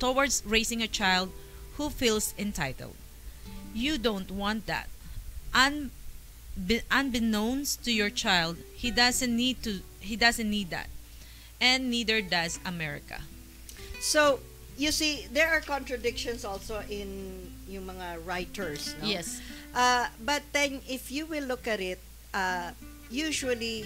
towards raising a child who feels entitled. You don't want that. Unbeknownst to your child, he doesn't need that. and neither does America. So, you see, there are contradictions also in yung mga writers, no? Yes. But then, if you will look at it, usually,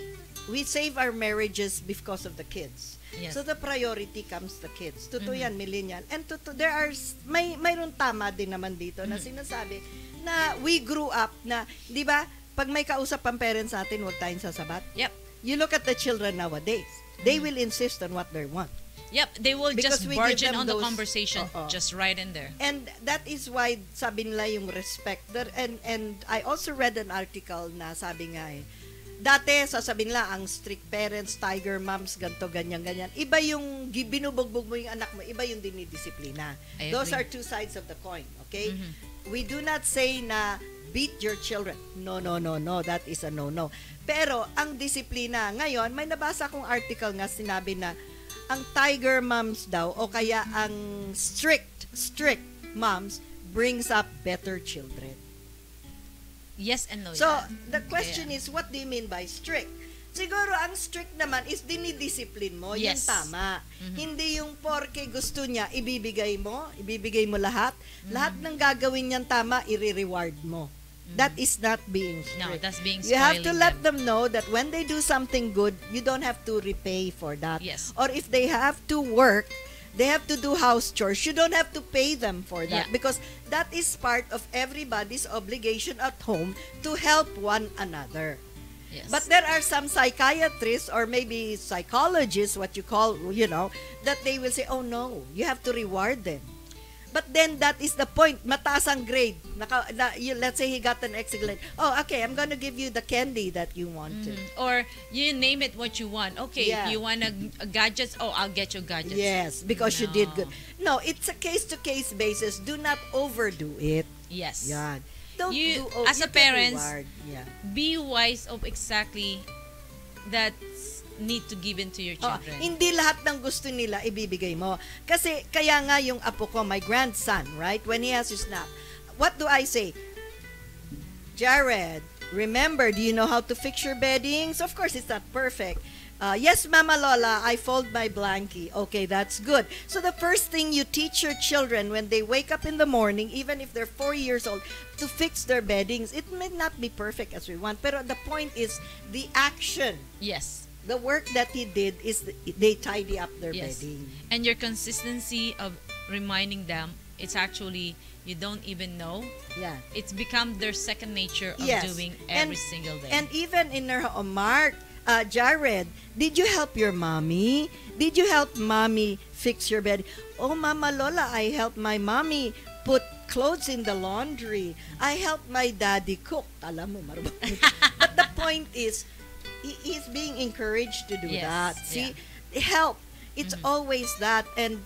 we save our marriages because of the kids. Yes. So, the priority comes the kids. Totoo yan, millennial. And there are, mayroon tama din naman dito na sinasabi na we grew up na, di ba, pag may kausap ang parents natin, huwag tayong sasabat. Yep. You look at the children nowadays. They will insist on what they want. Yep, they will Because just we barge give in them on the those- conversation, just right in there. And that is why sabi nila yung respect. And I also read an article na sabi nga dati sasabihin nila ang strict parents, tiger moms, ganto ganyan. Iba yung binubugbog mo yung anak mo, iba yung dinidisiplina. I Those agree. are two sides of the coin, okay? We do not say na beat your children. No. That is a no. Pero ang disiplina, ngayon, may nabasa akong article nga sinabi na ang tiger moms daw o kaya ang strict moms brings up better children. Yes and no. So, the question is, what do you mean by strict? Siguro, ang strict naman is dinidiscipline mo, yung Yes. tama. Hindi yung porke gusto niya, ibibigay mo lahat. Lahat ng gagawin niyang tama, i-reward mo. That is not being strict. No, that's being You have to spoiling let them know that when they do something good, you don't have to repay for that. Yes. Or if they have to work, they have to do house chores, you don't have to pay them for that. Yeah. Because that is part of everybody's obligation at home to help one another. Yes. But there are some psychiatrists or maybe psychologists, what you call, that they will say, oh no, you have to reward them. But then that is the point. Mataas ang grade. Let's say he got an excellent. Oh, okay, I'm gonna give you the candy that you wanted. Or you name it what you want. Okay, Yeah. you want a gadgets? Oh, I'll get you gadgets. Yes, because you did good. No, it's a case-to-case basis. Do not overdo it. Yes. Yan. Don't You, do as you a can parent, reward. Yeah. be wise of exactly that need to give into your children. Hindi lahat ng gusto nila ibibigay mo. Kasi kaya nga yung apo ko, my grandson, right? When he has his nap, what do I say? Jared, remember, do you know how to fix your beddings? Of course, it's not perfect. Yes, Mama Lola, I fold my blankie. Okay, that's good. So the first thing you teach your children when they wake up in the morning, even if they're 4 years old, to fix their beddings. It may not be perfect as we want, pero the point is the action. Yes. The work that he did is they tidy up their Yes. bedding. And your consistency of reminding them, it's actually, you don't even know. Yeah. It's become their second nature of Yes. doing every single day. And even in her Mark, Jared, did you help your mommy? Did you help mommy fix your bed? Oh, Mama Lola, I helped my mommy put clothes in the laundry. I helped my daddy cook. Alam mo, marunong. But the point is, he's being encouraged to do Yes, that. See, help. It's always that, and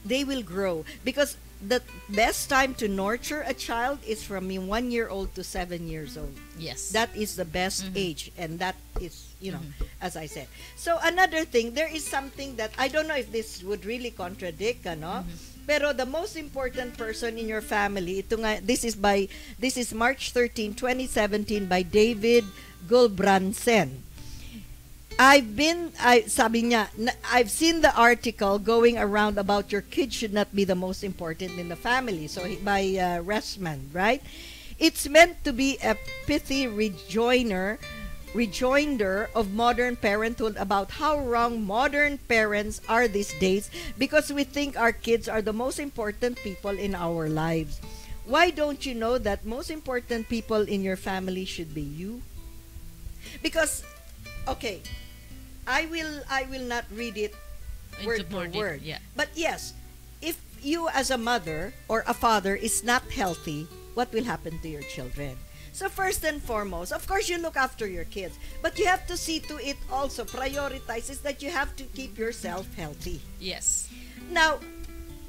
they will grow because the best time to nurture a child is from 1 year old to 7 years old. Yes. That is the best age, and that is, as I said. So another thing, there is something that I don't know if this would really contradict, ano? Pero the most important person in your family, this is March 13, 2017 by David Gulbrandsen. Sabi niya, I've seen the article going around about your kids should not be the most important in the family. So by Ressman, right? It's meant to be a pithy rejoinder of modern parenthood about how wrong modern parents are these days because we think our kids are the most important people in our lives. Why don't you know that most important people in your family should be you? Because, okay, I will not read it word for word. Yeah. But yes, if you as a mother or a father is not healthy, what will happen to your children? So first and foremost, of course, you look after your kids, but you have to see to it also, prioritize is that you have to keep yourself healthy. Yes. Now,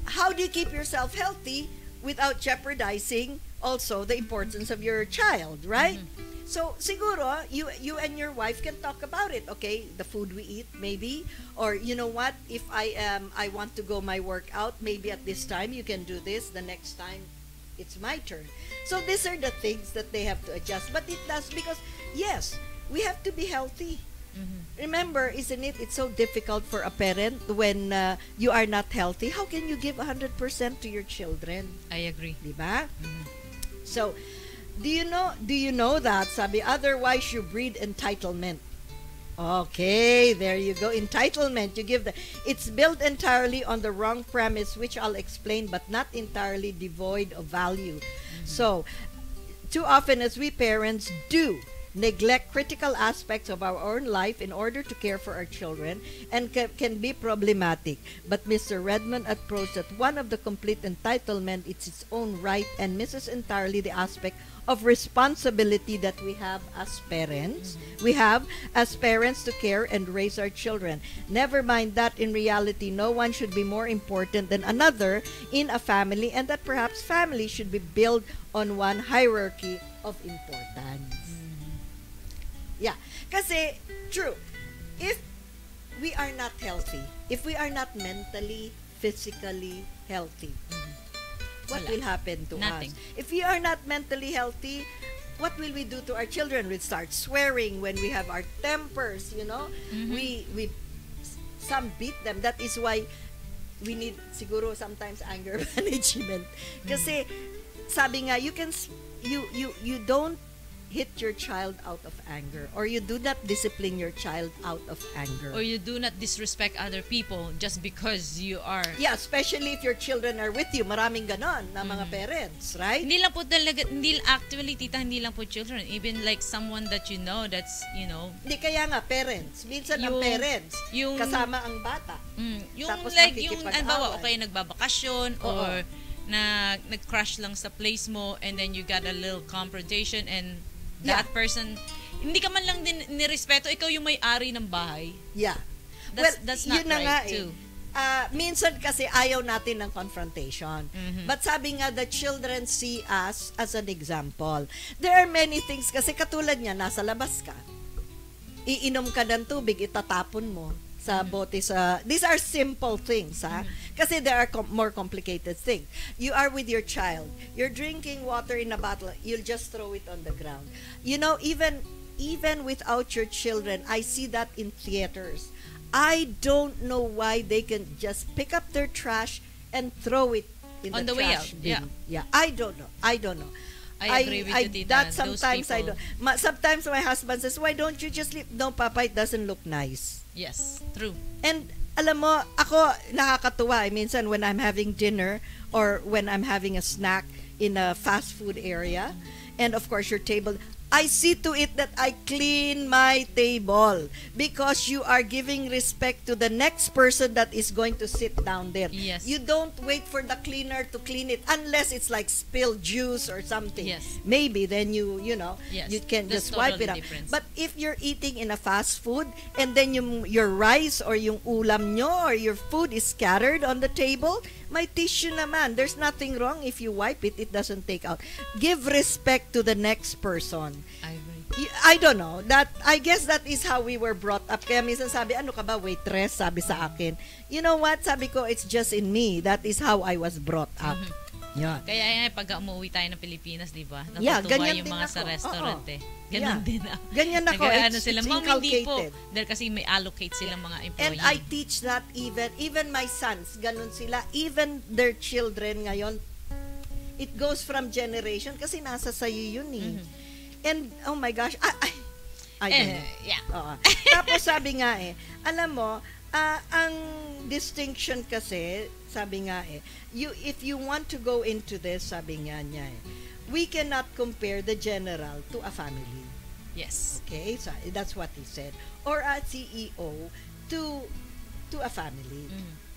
how do you keep yourself healthy without jeopardizing also the importance of your child, right? So, siguro, you and your wife can talk about it, okay? The food we eat, maybe. Or, you know what? If I want to go my workout, maybe at this time you can do this. The next time, it's my turn. So, these are the things that they have to adjust. But it does because, yes, we have to be healthy. Remember, isn't it? It's so difficult for a parent when you are not healthy. How can you give 100% to your children? I agree. Diba? So, do you know that? Sabi, otherwise you breed entitlement. Okay, there you go. Entitlement. It's built entirely on the wrong premise, which I'll explain, but not entirely devoid of value. So, too often as we parents do neglect critical aspects of our own life in order to care for our children and can be problematic. But Mr. Redmond approached that one of the complete entitlement, it's its own right, and misses entirely the aspect of responsibility that we have as parents. We have as parents to care and raise our children. Never mind that in reality, no one should be more important than another in a family, and that perhaps family should be built on one hierarchy of importance. Yeah. Kasi, true, if we are not healthy, if we are not mentally, physically healthy, what will happen to us? If we are not mentally healthy, what will we do to our children? We start swearing when we have our tempers, we some beat them. That is why we need siguro sometimes anger management. Kasi sabi nga, you don't hit your child out of anger, or you do not discipline your child out of anger, or you do not disrespect other people just because you are. Yeah, especially if your children are with you. Maraming ganon na mga parents, right? Hindi lang po talaga, actually, tita, hindi lang po children, even like someone that that's, Hindi, kaya nga parents. Minsan ang parents kasama ang bata. Yung tapos like yung anbawa, okay, nagbabakasyon or nag-crash lang sa place mo, and then you got a little confrontation, and that person, hindi ka man lang din nirespeto, ikaw yung may-ari ng bahay. Yeah. That's not right too. Minsan kasi ayaw natin ng confrontation. But sabi nga, the children see us as an example. There are many things kasi katulad niya, nasa labas ka. Iinom ka ng tubig, itatapon mo sa bote these are simple things, kasi there are more complicated things. You are with your child, you're drinking water in a bottle, you'll just throw it on the ground. Even without your children, I see that in theaters. I don't know why they can just pick up their trash and throw it in on the trash bin. Yeah, I don't know. I agree with you, Tita. That sometimes I don't. Sometimes my husband says, "Why don't you just leave?" No, Papa, it doesn't look nice. Yes, true. And alam mo, ako nakakatuwa. Minsan when I'm having dinner or when I'm having a snack in a fast food area, and of course your table, I see to it that I clean my table because you are giving respect to the next person that is going to sit down there. Yes. You don't wait for the cleaner to clean it unless it's like spilled juice or something. Yes. Maybe then you can That's just wipe totally it up. different. But if you're eating in a fast food and then your rice or yung ulam nyo or your food is scattered on the table, may tissue naman. There's nothing wrong if you wipe it, it doesn't take out. Give respect to the next person. I don't know. I guess that is how we were brought up. Kaya minsan sabi, ano ka ba, waitress? Sabi sa akin. You know what? Sabi ko, it's just in me. That is how I was brought up. Yeah. Kaya pag umuwi tayo ng Pilipinas, di ba? Yeah, Natutuwa ganyan yung din mga ako. sa restaurant Ganon din ako. Ganyan ako. Sila, it's hindi po. inculcated. Dahil kasi may allocate silang mga employee. And I teach that even my sons, ganun sila. Even their children ngayon, it goes from generation kasi nasa sayo yun eh. And, oh my gosh, I don't know. Yeah. Tapos sabi nga alam mo, ang distinction kasi, sabi nga if you want to go into this, sabi nga niya we cannot compare the general to a family. Yes. Okay, so that's what he said. Or a CEO to a family.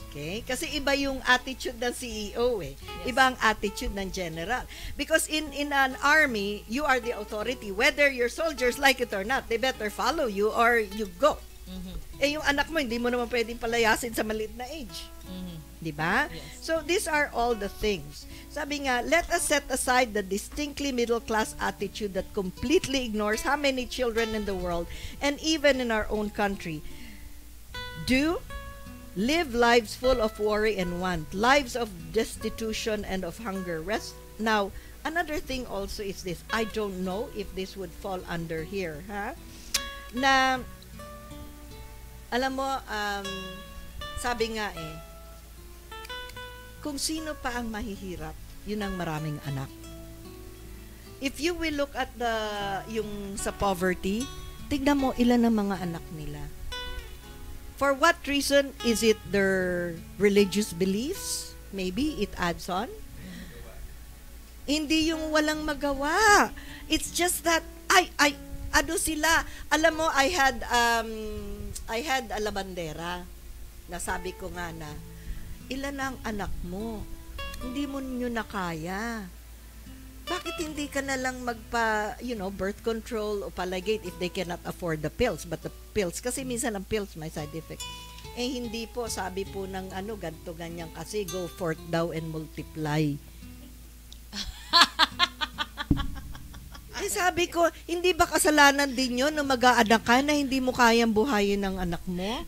Okay? Kasi iba yung attitude ng CEO Yes. Iba ang attitude ng general. Because in an army, you are the authority. Whether your soldiers like it or not, they better follow you or you go. Yung anak mo, hindi mo naman pwedeng palayasin sa maliit na age. Diba? Yes. So, these are all the things. Sabi nga, let us set aside the distinctly middle-class attitude that completely ignores how many children in the world and even in our own country live lives full of worry and want, lives of destitution and of hunger. Now, another thing also is this. I don't know if this would fall under here, na Alam mo, sabi nga kung sino pa ang mahihirap, yun ang maraming anak. If you will look at yung sa poverty, tignan mo ilan ang mga anak nila. For what reason? Is it their religious beliefs? Maybe it adds on. Hindi yung walang magawa. It's just that ano sila. Alam mo, I had a labandera. Nasabi ko nga na, ilan ang anak mo? Hindi mo nyo na kaya. Bakit hindi ka na lang birth control o palagate if they cannot afford the pills? But the pills, kasi minsan ang pills may side effect. Hindi po, sabi po ng ganto ganyan kasi, go forth daw and multiply. Sabi ko, hindi ba kasalanan din yun na mag-aanak ka na hindi mo kayang buhayin ng anak mo?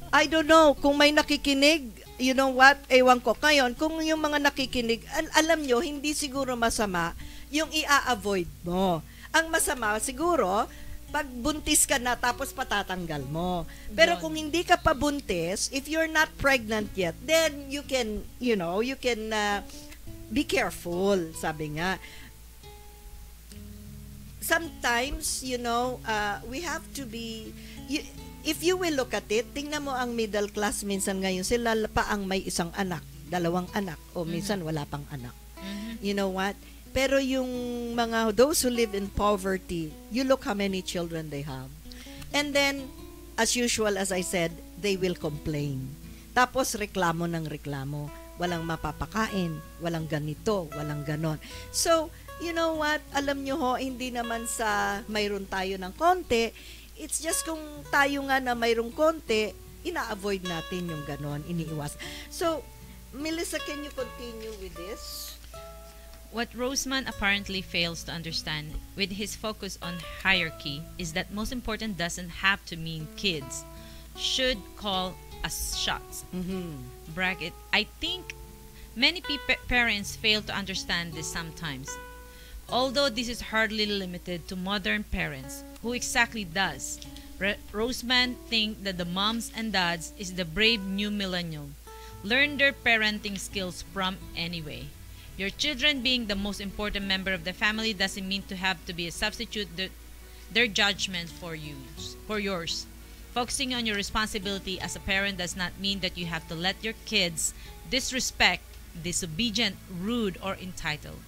I don't know. Kung may nakikinig, you know what? Ewan ko. Ngayon, kung yung mga nakikinig, alam nyo, hindi siguro masama yung i-avoid mo. Ang masama, siguro, pag buntis ka na, tapos patatanggal mo. Pero kung hindi ka pa buntis, if you're not pregnant yet, then you can, be careful, sabi nga. Sometimes, we have to be, if you will look at it, tingnan mo ang middle class minsan ngayon, sila pa ang may isang anak, 2 anak, o minsan wala pang anak. You know what? Pero yung those who live in poverty, you look how many children they have. And then, as usual, as I said, they will complain. Tapos, reklamo ng reklamo. Walang mapapakain, walang ganito, walang ganon. So, you know what? Alam nyo ho, hindi naman sa mayroon tayo ng konti. It's just kung tayo nga na mayroong konti, ina-avoid natin yung ganon, iniiwas. So, Melissa, can you continue with this? What Roseman apparently fails to understand with his focus on hierarchy is that most important doesn't have to mean kids should call us shots. Bracket. I think many parents fail to understand this sometimes. Although this is hardly limited to modern parents, who exactly does? Roseman think that the moms and dads is the brave new millennium. Learn their parenting skills from anyway. Your children being the most important member of the family doesn't mean to have to be a substitute their judgment for yours. Focusing on your responsibility as a parent does not mean that you have to let your kids disrespect, disobedient, rude, or entitled.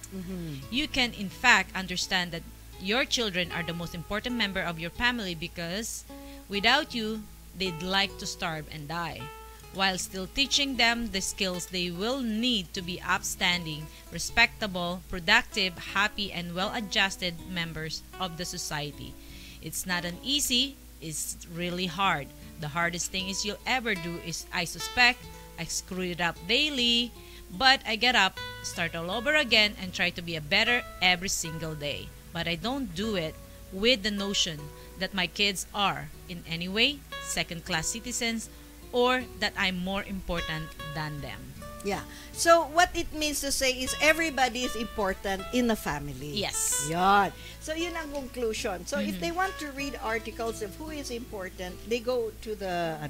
You can in fact understand that your children are the most important member of your family because without you, they'd like to starve and die, while still teaching them the skills they will need to be upstanding, respectable, productive, happy, and well-adjusted members of the society. It's not an easy, it's really hard. The hardest thing you'll ever do is, I suspect, I screw it up daily, but I get up, start all over again, and try to be a better every single day. But I don't do it with the notion that my kids are, in any way, second-class citizens, or that I'm more important than them. Yeah. So, what it means to say is everybody is important in the family. Yes. Yan. So, yun ang conclusion. So, if they want to read articles of who is important, they go to the,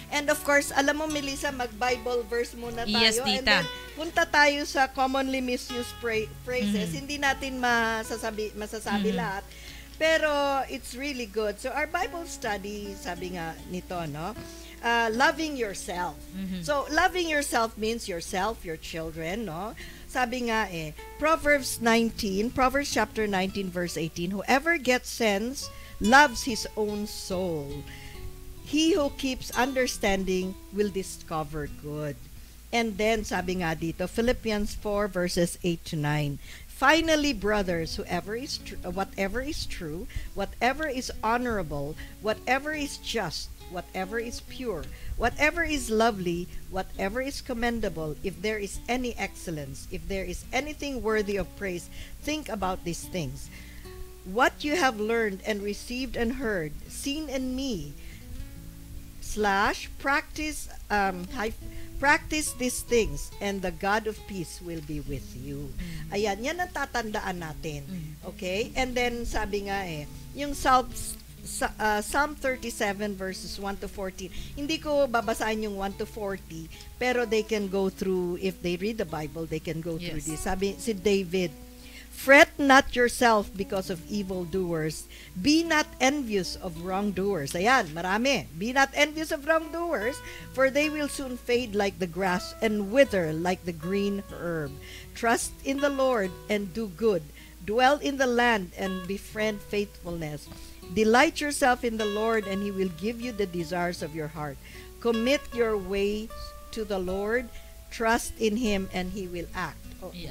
And of course, alam mo, Melissa, mag-Bible verse muna tayo. Yes, tita. And then, punta tayo sa commonly misused phrases. Hindi natin masasabi lahat. Pero, it's really good. So, our Bible study, sabi nga nito, loving yourself. So, loving yourself means yourself, your children, Sabi nga Proverbs chapter 19, verse 18, whoever gets sense loves his own soul. He who keeps understanding will discover good. And then, sabi nga dito, Philippians 4, verses 8 to 9, finally, brothers, whatever is true, whatever is honorable, whatever is just, whatever is pure, whatever is lovely, whatever is commendable, if there is any excellence, if there is anything worthy of praise, think about these things. What you have learned and received and heard, seen in me, practice these things, and the God of peace will be with you. Ayan, yan ang tatandaan natin. Okay? And then, sabi nga yung Psalms Psalm 37 verses 1 to 14. Hindi ko babasahin yung 1 to 40, pero they can go through, if they read the Bible, they can go through this. Sabi si David, fret not yourself because of evildoers. Be not envious of wrongdoers. Ayan, marami. Be not envious of wrongdoers, for they will soon fade like the grass and wither like the green herb. Trust in the Lord and do good. Dwell in the land and befriend faithfulness. Delight yourself in the Lord, and He will give you the desires of your heart. Commit your ways to the Lord. Trust in Him, and He will act.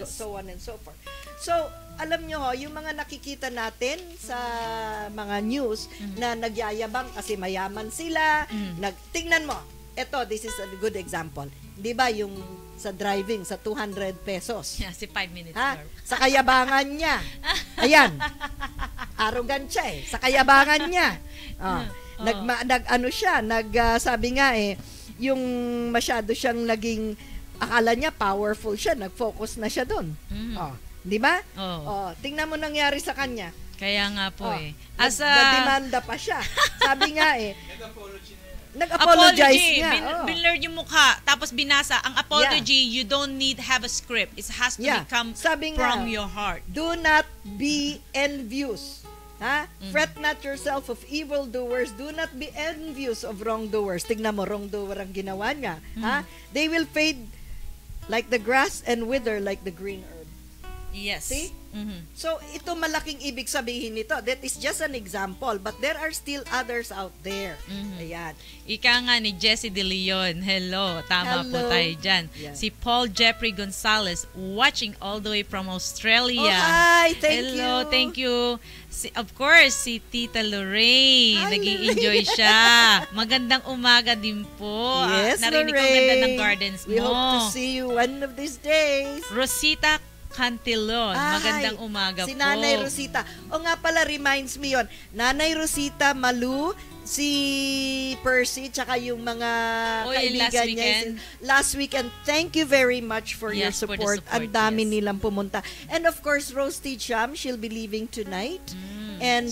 So on and so forth. So, alam nyo ho, yung mga nakikita natin sa mga news na nagyayabang kasi mayaman sila, tingnan mo, this is a good example. Di ba yung sa driving sa 200 pesos? Yeah, si 5 minutes. Sa kayabangan niya. Ayan. Arrogant siya sa kayabangan niya. Sabi nga yung masyado siyang naging, akala niya powerful siya, nag-focus na siya doon. Di ba? Tingnan mo nangyari sa kanya. Kaya nga po Nademanda pa siya. Sabi nga nag-apologize niya. Binlur yung mukha, tapos binasa. Ang apology, you don't need have a script. It has to become from your heart. Do not be envious. Fret not yourself of evildoers. Do not be envious of wrongdoers. Tignan mo, wrongdoer ang ginawa niya. They will fade like the grass and wither like the green herb. Yes. See? So, ito malaking ibig sabihin nito. That is just an example, but there are still others out there. Ayan. Ika nga ni Jessie De Leon. Hello. Tama po tayo dyan. Yeah. Si Paul Jeffrey Gonzalez, watching all the way from Australia. Hi, thank you. Hello, thank you. Of course, si Tita Lorraine. Nag-i-enjoy siya. Magandang umaga din po. Yes, narinig Lorraine. ko ganda ng gardens mo. We hope to see you one of these days. Rosita Cantilon. Magandang umaga si po. Nanay Rosita. O nga pala, reminds me yon. Nanay Rosita, Malu, si Percy, tsaka yung mga kaibigan niya. Last weekend. Thank you very much for your support. Ang dami nilang pumunta. And of course, Roasty Cham, she'll be leaving tonight. And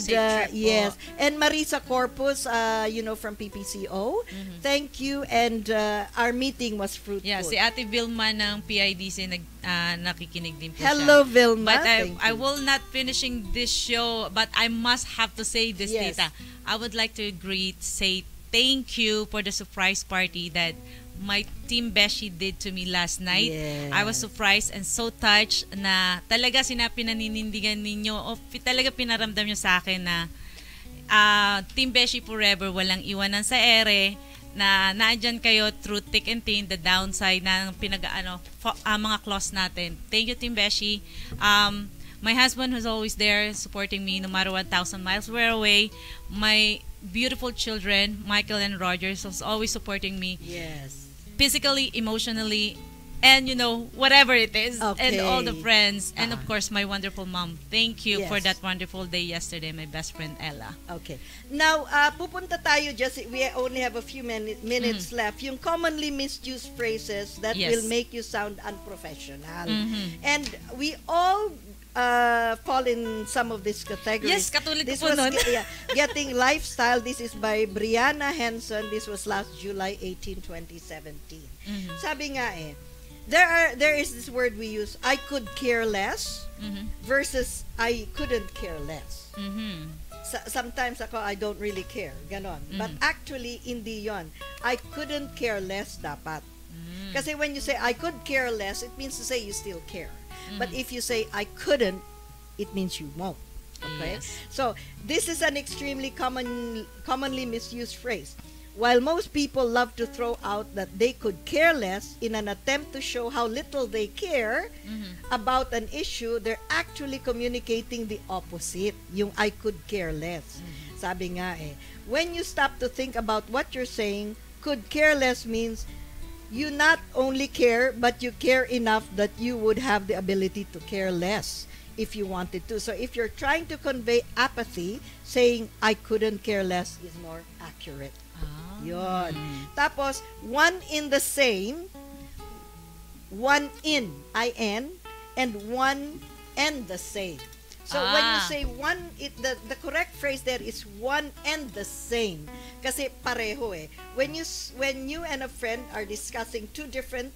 yes, and Marisa Corpus, from PPCO. Thank you, and our meeting was fruitful. Yeah, si Ate Vilma ng PIDC nakikinig din po Hello, siya. Vilma. But I will not finishing this show, but I must have to say this, Tita. I would like to say thank you for the surprise party that my Team Beshi did to me last night. Yes. I was surprised and so touched na talaga pinaninindigan ninyo o talaga pinaramdam nyo sa akin na Team Beshi forever, walang iwanan sa ere, na naandyan kayo through thick and thin, the downside ng mga clause natin. Thank you, Team Beshi. My husband was always there supporting me no matter 1,000 miles we're away. My beautiful children, Michael and Rogers, was always supporting me. Yes. Physically, emotionally, and whatever it is, and all the friends, and of course my wonderful mom. Thank you for that wonderful day yesterday, my best friend Ella. Okay. Now, pupunta tayo, just we only have a few minutes left. Yung commonly misused phrases that will make you sound unprofessional. And we all fall in some of these categories. Yes, katulad this ko was nun. Getting Lifestyle. This is by Brianna Henson. This was last July 18, 2017. Sabi nga there is this word we use, I could care less, versus I couldn't care less. Sometimes I don't really care. Ganon. But actually, hindi yon. I couldn't care less dapat. Kasi when you say I could care less, it means to say you still care. But if you say I couldn't, it means you won't. Okay? Yes. So, this is an extremely commonly misused phrase. While most people love to throw out that they could care less in an attempt to show how little they care about an issue, they're actually communicating the opposite, yung I could care less. Sabi nga when you stop to think about what you're saying, could care less means you not only care, but you care enough that you would have the ability to care less if you wanted to. So if you're trying to convey apathy, saying I couldn't care less is more accurate. Yon. Tapos, one in the same, one in, I-N, and one and the same. So when you say one, the correct phrase there is one and the same. Kasi pareho eh. When you and a friend are discussing two different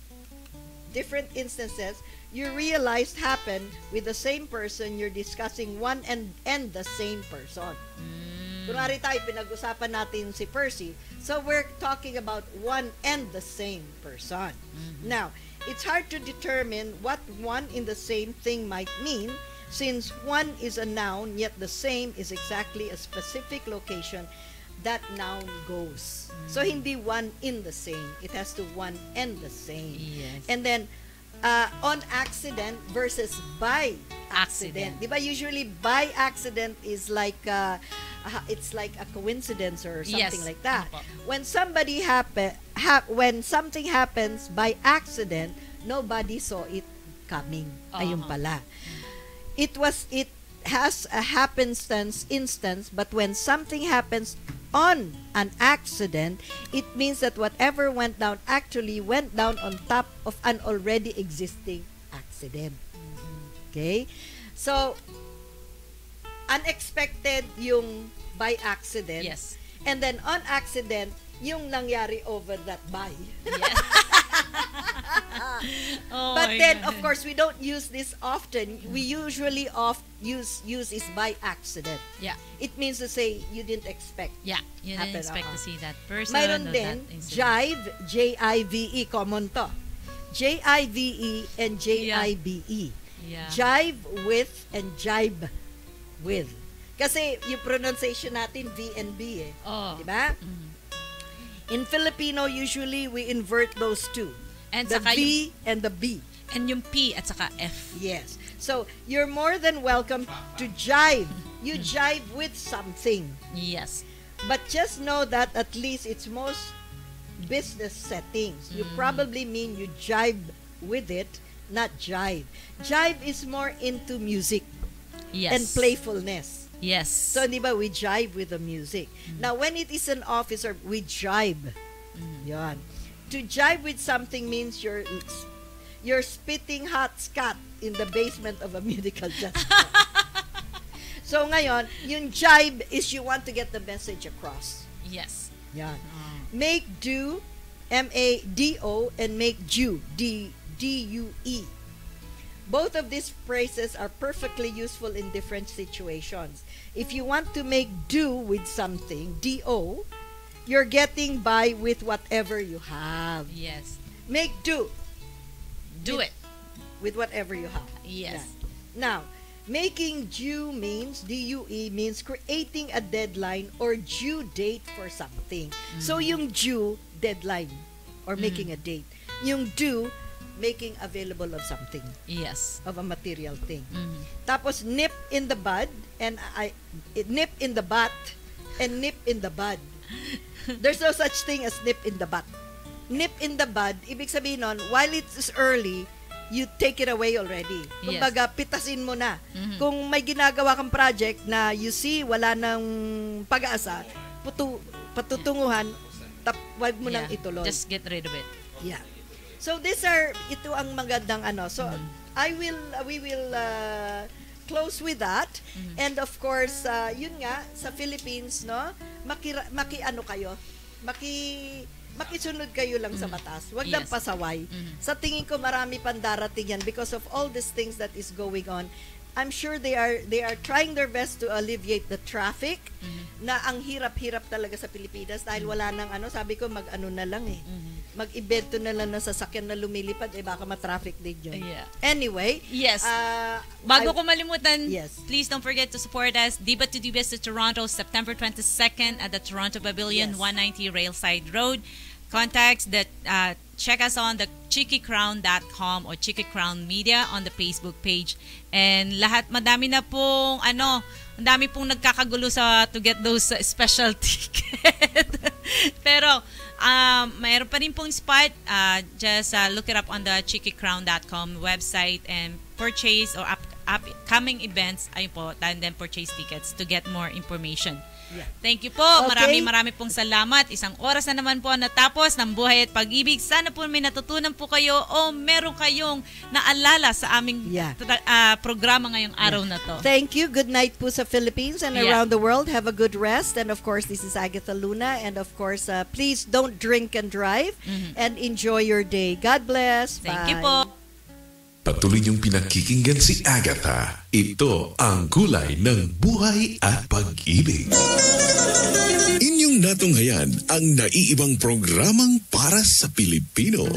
instances, you realize happened with the same person, you're discussing one and the same person. Kunwari tayo, pinag-usapan natin si Percy. So we're talking about one and the same person. Now, it's hard to determine what one in the same thing might mean, since one is a noun, yet the same is exactly a specific location that noun goes. So hindi one in the same. It has to one and the same. Yes. And then, on accident versus by accident. Diba usually by accident is like, it's like a coincidence or something like that. When something happens by accident, nobody saw it coming. Ayun pala. It has a happenstance instance, but when something happens on an accident, it means that whatever went down actually went down on top of an already existing accident. Okay? So, unexpected yung by accident. Yes. And then on accident, yung nangyari over that by. Yes. But then, of course, we don't use this often. We usually use is by accident. Yeah. It means to say you didn't expect. Yeah. You didn't expect to see that person. Mayroon or din, that incident. jive, J-I-V-E, common to. J-I-V-E and J-I-B-E. Yeah. Jive with and jibe with. Kasi yung pronunciation natin, V and B eh. Diba? In Filipino, usually we invert those two. And the V and the B. And yung P at saka F. Yes. So, you're more than welcome to jive. You jive with something. Yes. But just know that at least it's most business settings. You probably mean you jive with it, not jive. Jive is more into music and playfulness. Yes. So, di ba, we jive with the music. Now, when it is an officer, we jibe. Yan. To jive with something means you're spitting hot scat in the basement of a medical justice. So, ngayon, yung jibe is you want to get the message across. Yes. Yan. Make do, M-A-D-O, and make due, D-U-E. Both of these phrases are perfectly useful in different situations. If you want to make do with something, D-O, you're getting by with whatever you have. Yes. Make do. Do it. With whatever you have. Yes. Yeah. Now, making due means, D-U-E, means creating a deadline or due date for something. So, yung due, deadline, or making a date. Yung due, making available of something. Yes. Of a material thing. Tapos, nip in the bud, and nip in the butt, and nip in the bud. There's no such thing as nip in the butt. Nip in the bud, ibig sabihin nun, while it's early, you take it away already. Kumbaga, pitasin mo na. Kung may ginagawa kang project na you see, wala nang pag-asa, patutunguhan, wag mo nang ituloy. Just get rid of it. Yeah. So ito ang magandang ano. So we will close with that. And of course, yun nga sa Philippines, no, makisunod kayo lang sa batas. Huwag lang pasaway. Sa tingin ko marami pang darating yan because of all these things that is going on. I'm sure they are trying their best to alleviate the traffic na ang hirap-hirap talaga sa Pilipinas dahil wala nang ano, sabi ko mag-ano na lang eh. Mag-ibento na lang na sasakyan na lumilipad baka ma-traffic din yun. Yeah. Anyway, yes. Bago ko malimutan, please don't forget to support us. Diba to Diba sa Toronto, September 22nd at the Toronto Pavilion, 190 Railside Road. Contacts that check us on the cheekycrown.com or Cheeky Crown Media on the Facebook page. And madami pong nagkakagulo to get those special ticket. Pero mayroon pa rin pong spot. Just look it up on the cheekycrown.com website and purchase or upcoming events, ayun po, and then purchase tickets to get more information. Yeah. Thank you po. Okay. Marami pong salamat. Isang oras na naman po natapos ng Buhay at Pag-ibig. Sana po may natutunan po kayo o meron kayong naalala sa aming programa ngayong araw na to. Thank you. Good night po sa Philippines and around the world. Have a good rest. And of course, this is Agatha Luna. And of course, please don't drink and drive and enjoy your day. God bless. Thank you Bye. po. Patuloy niyong pinakikinggan si Agatha. Ito ang kulay ng Buhay at Pag-ibig. Inyong natunghayan ang naiibang programang para sa Pilipino.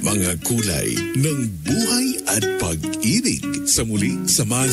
Mga kulay ng Buhay at Pag-ibig. Sa muli, samahan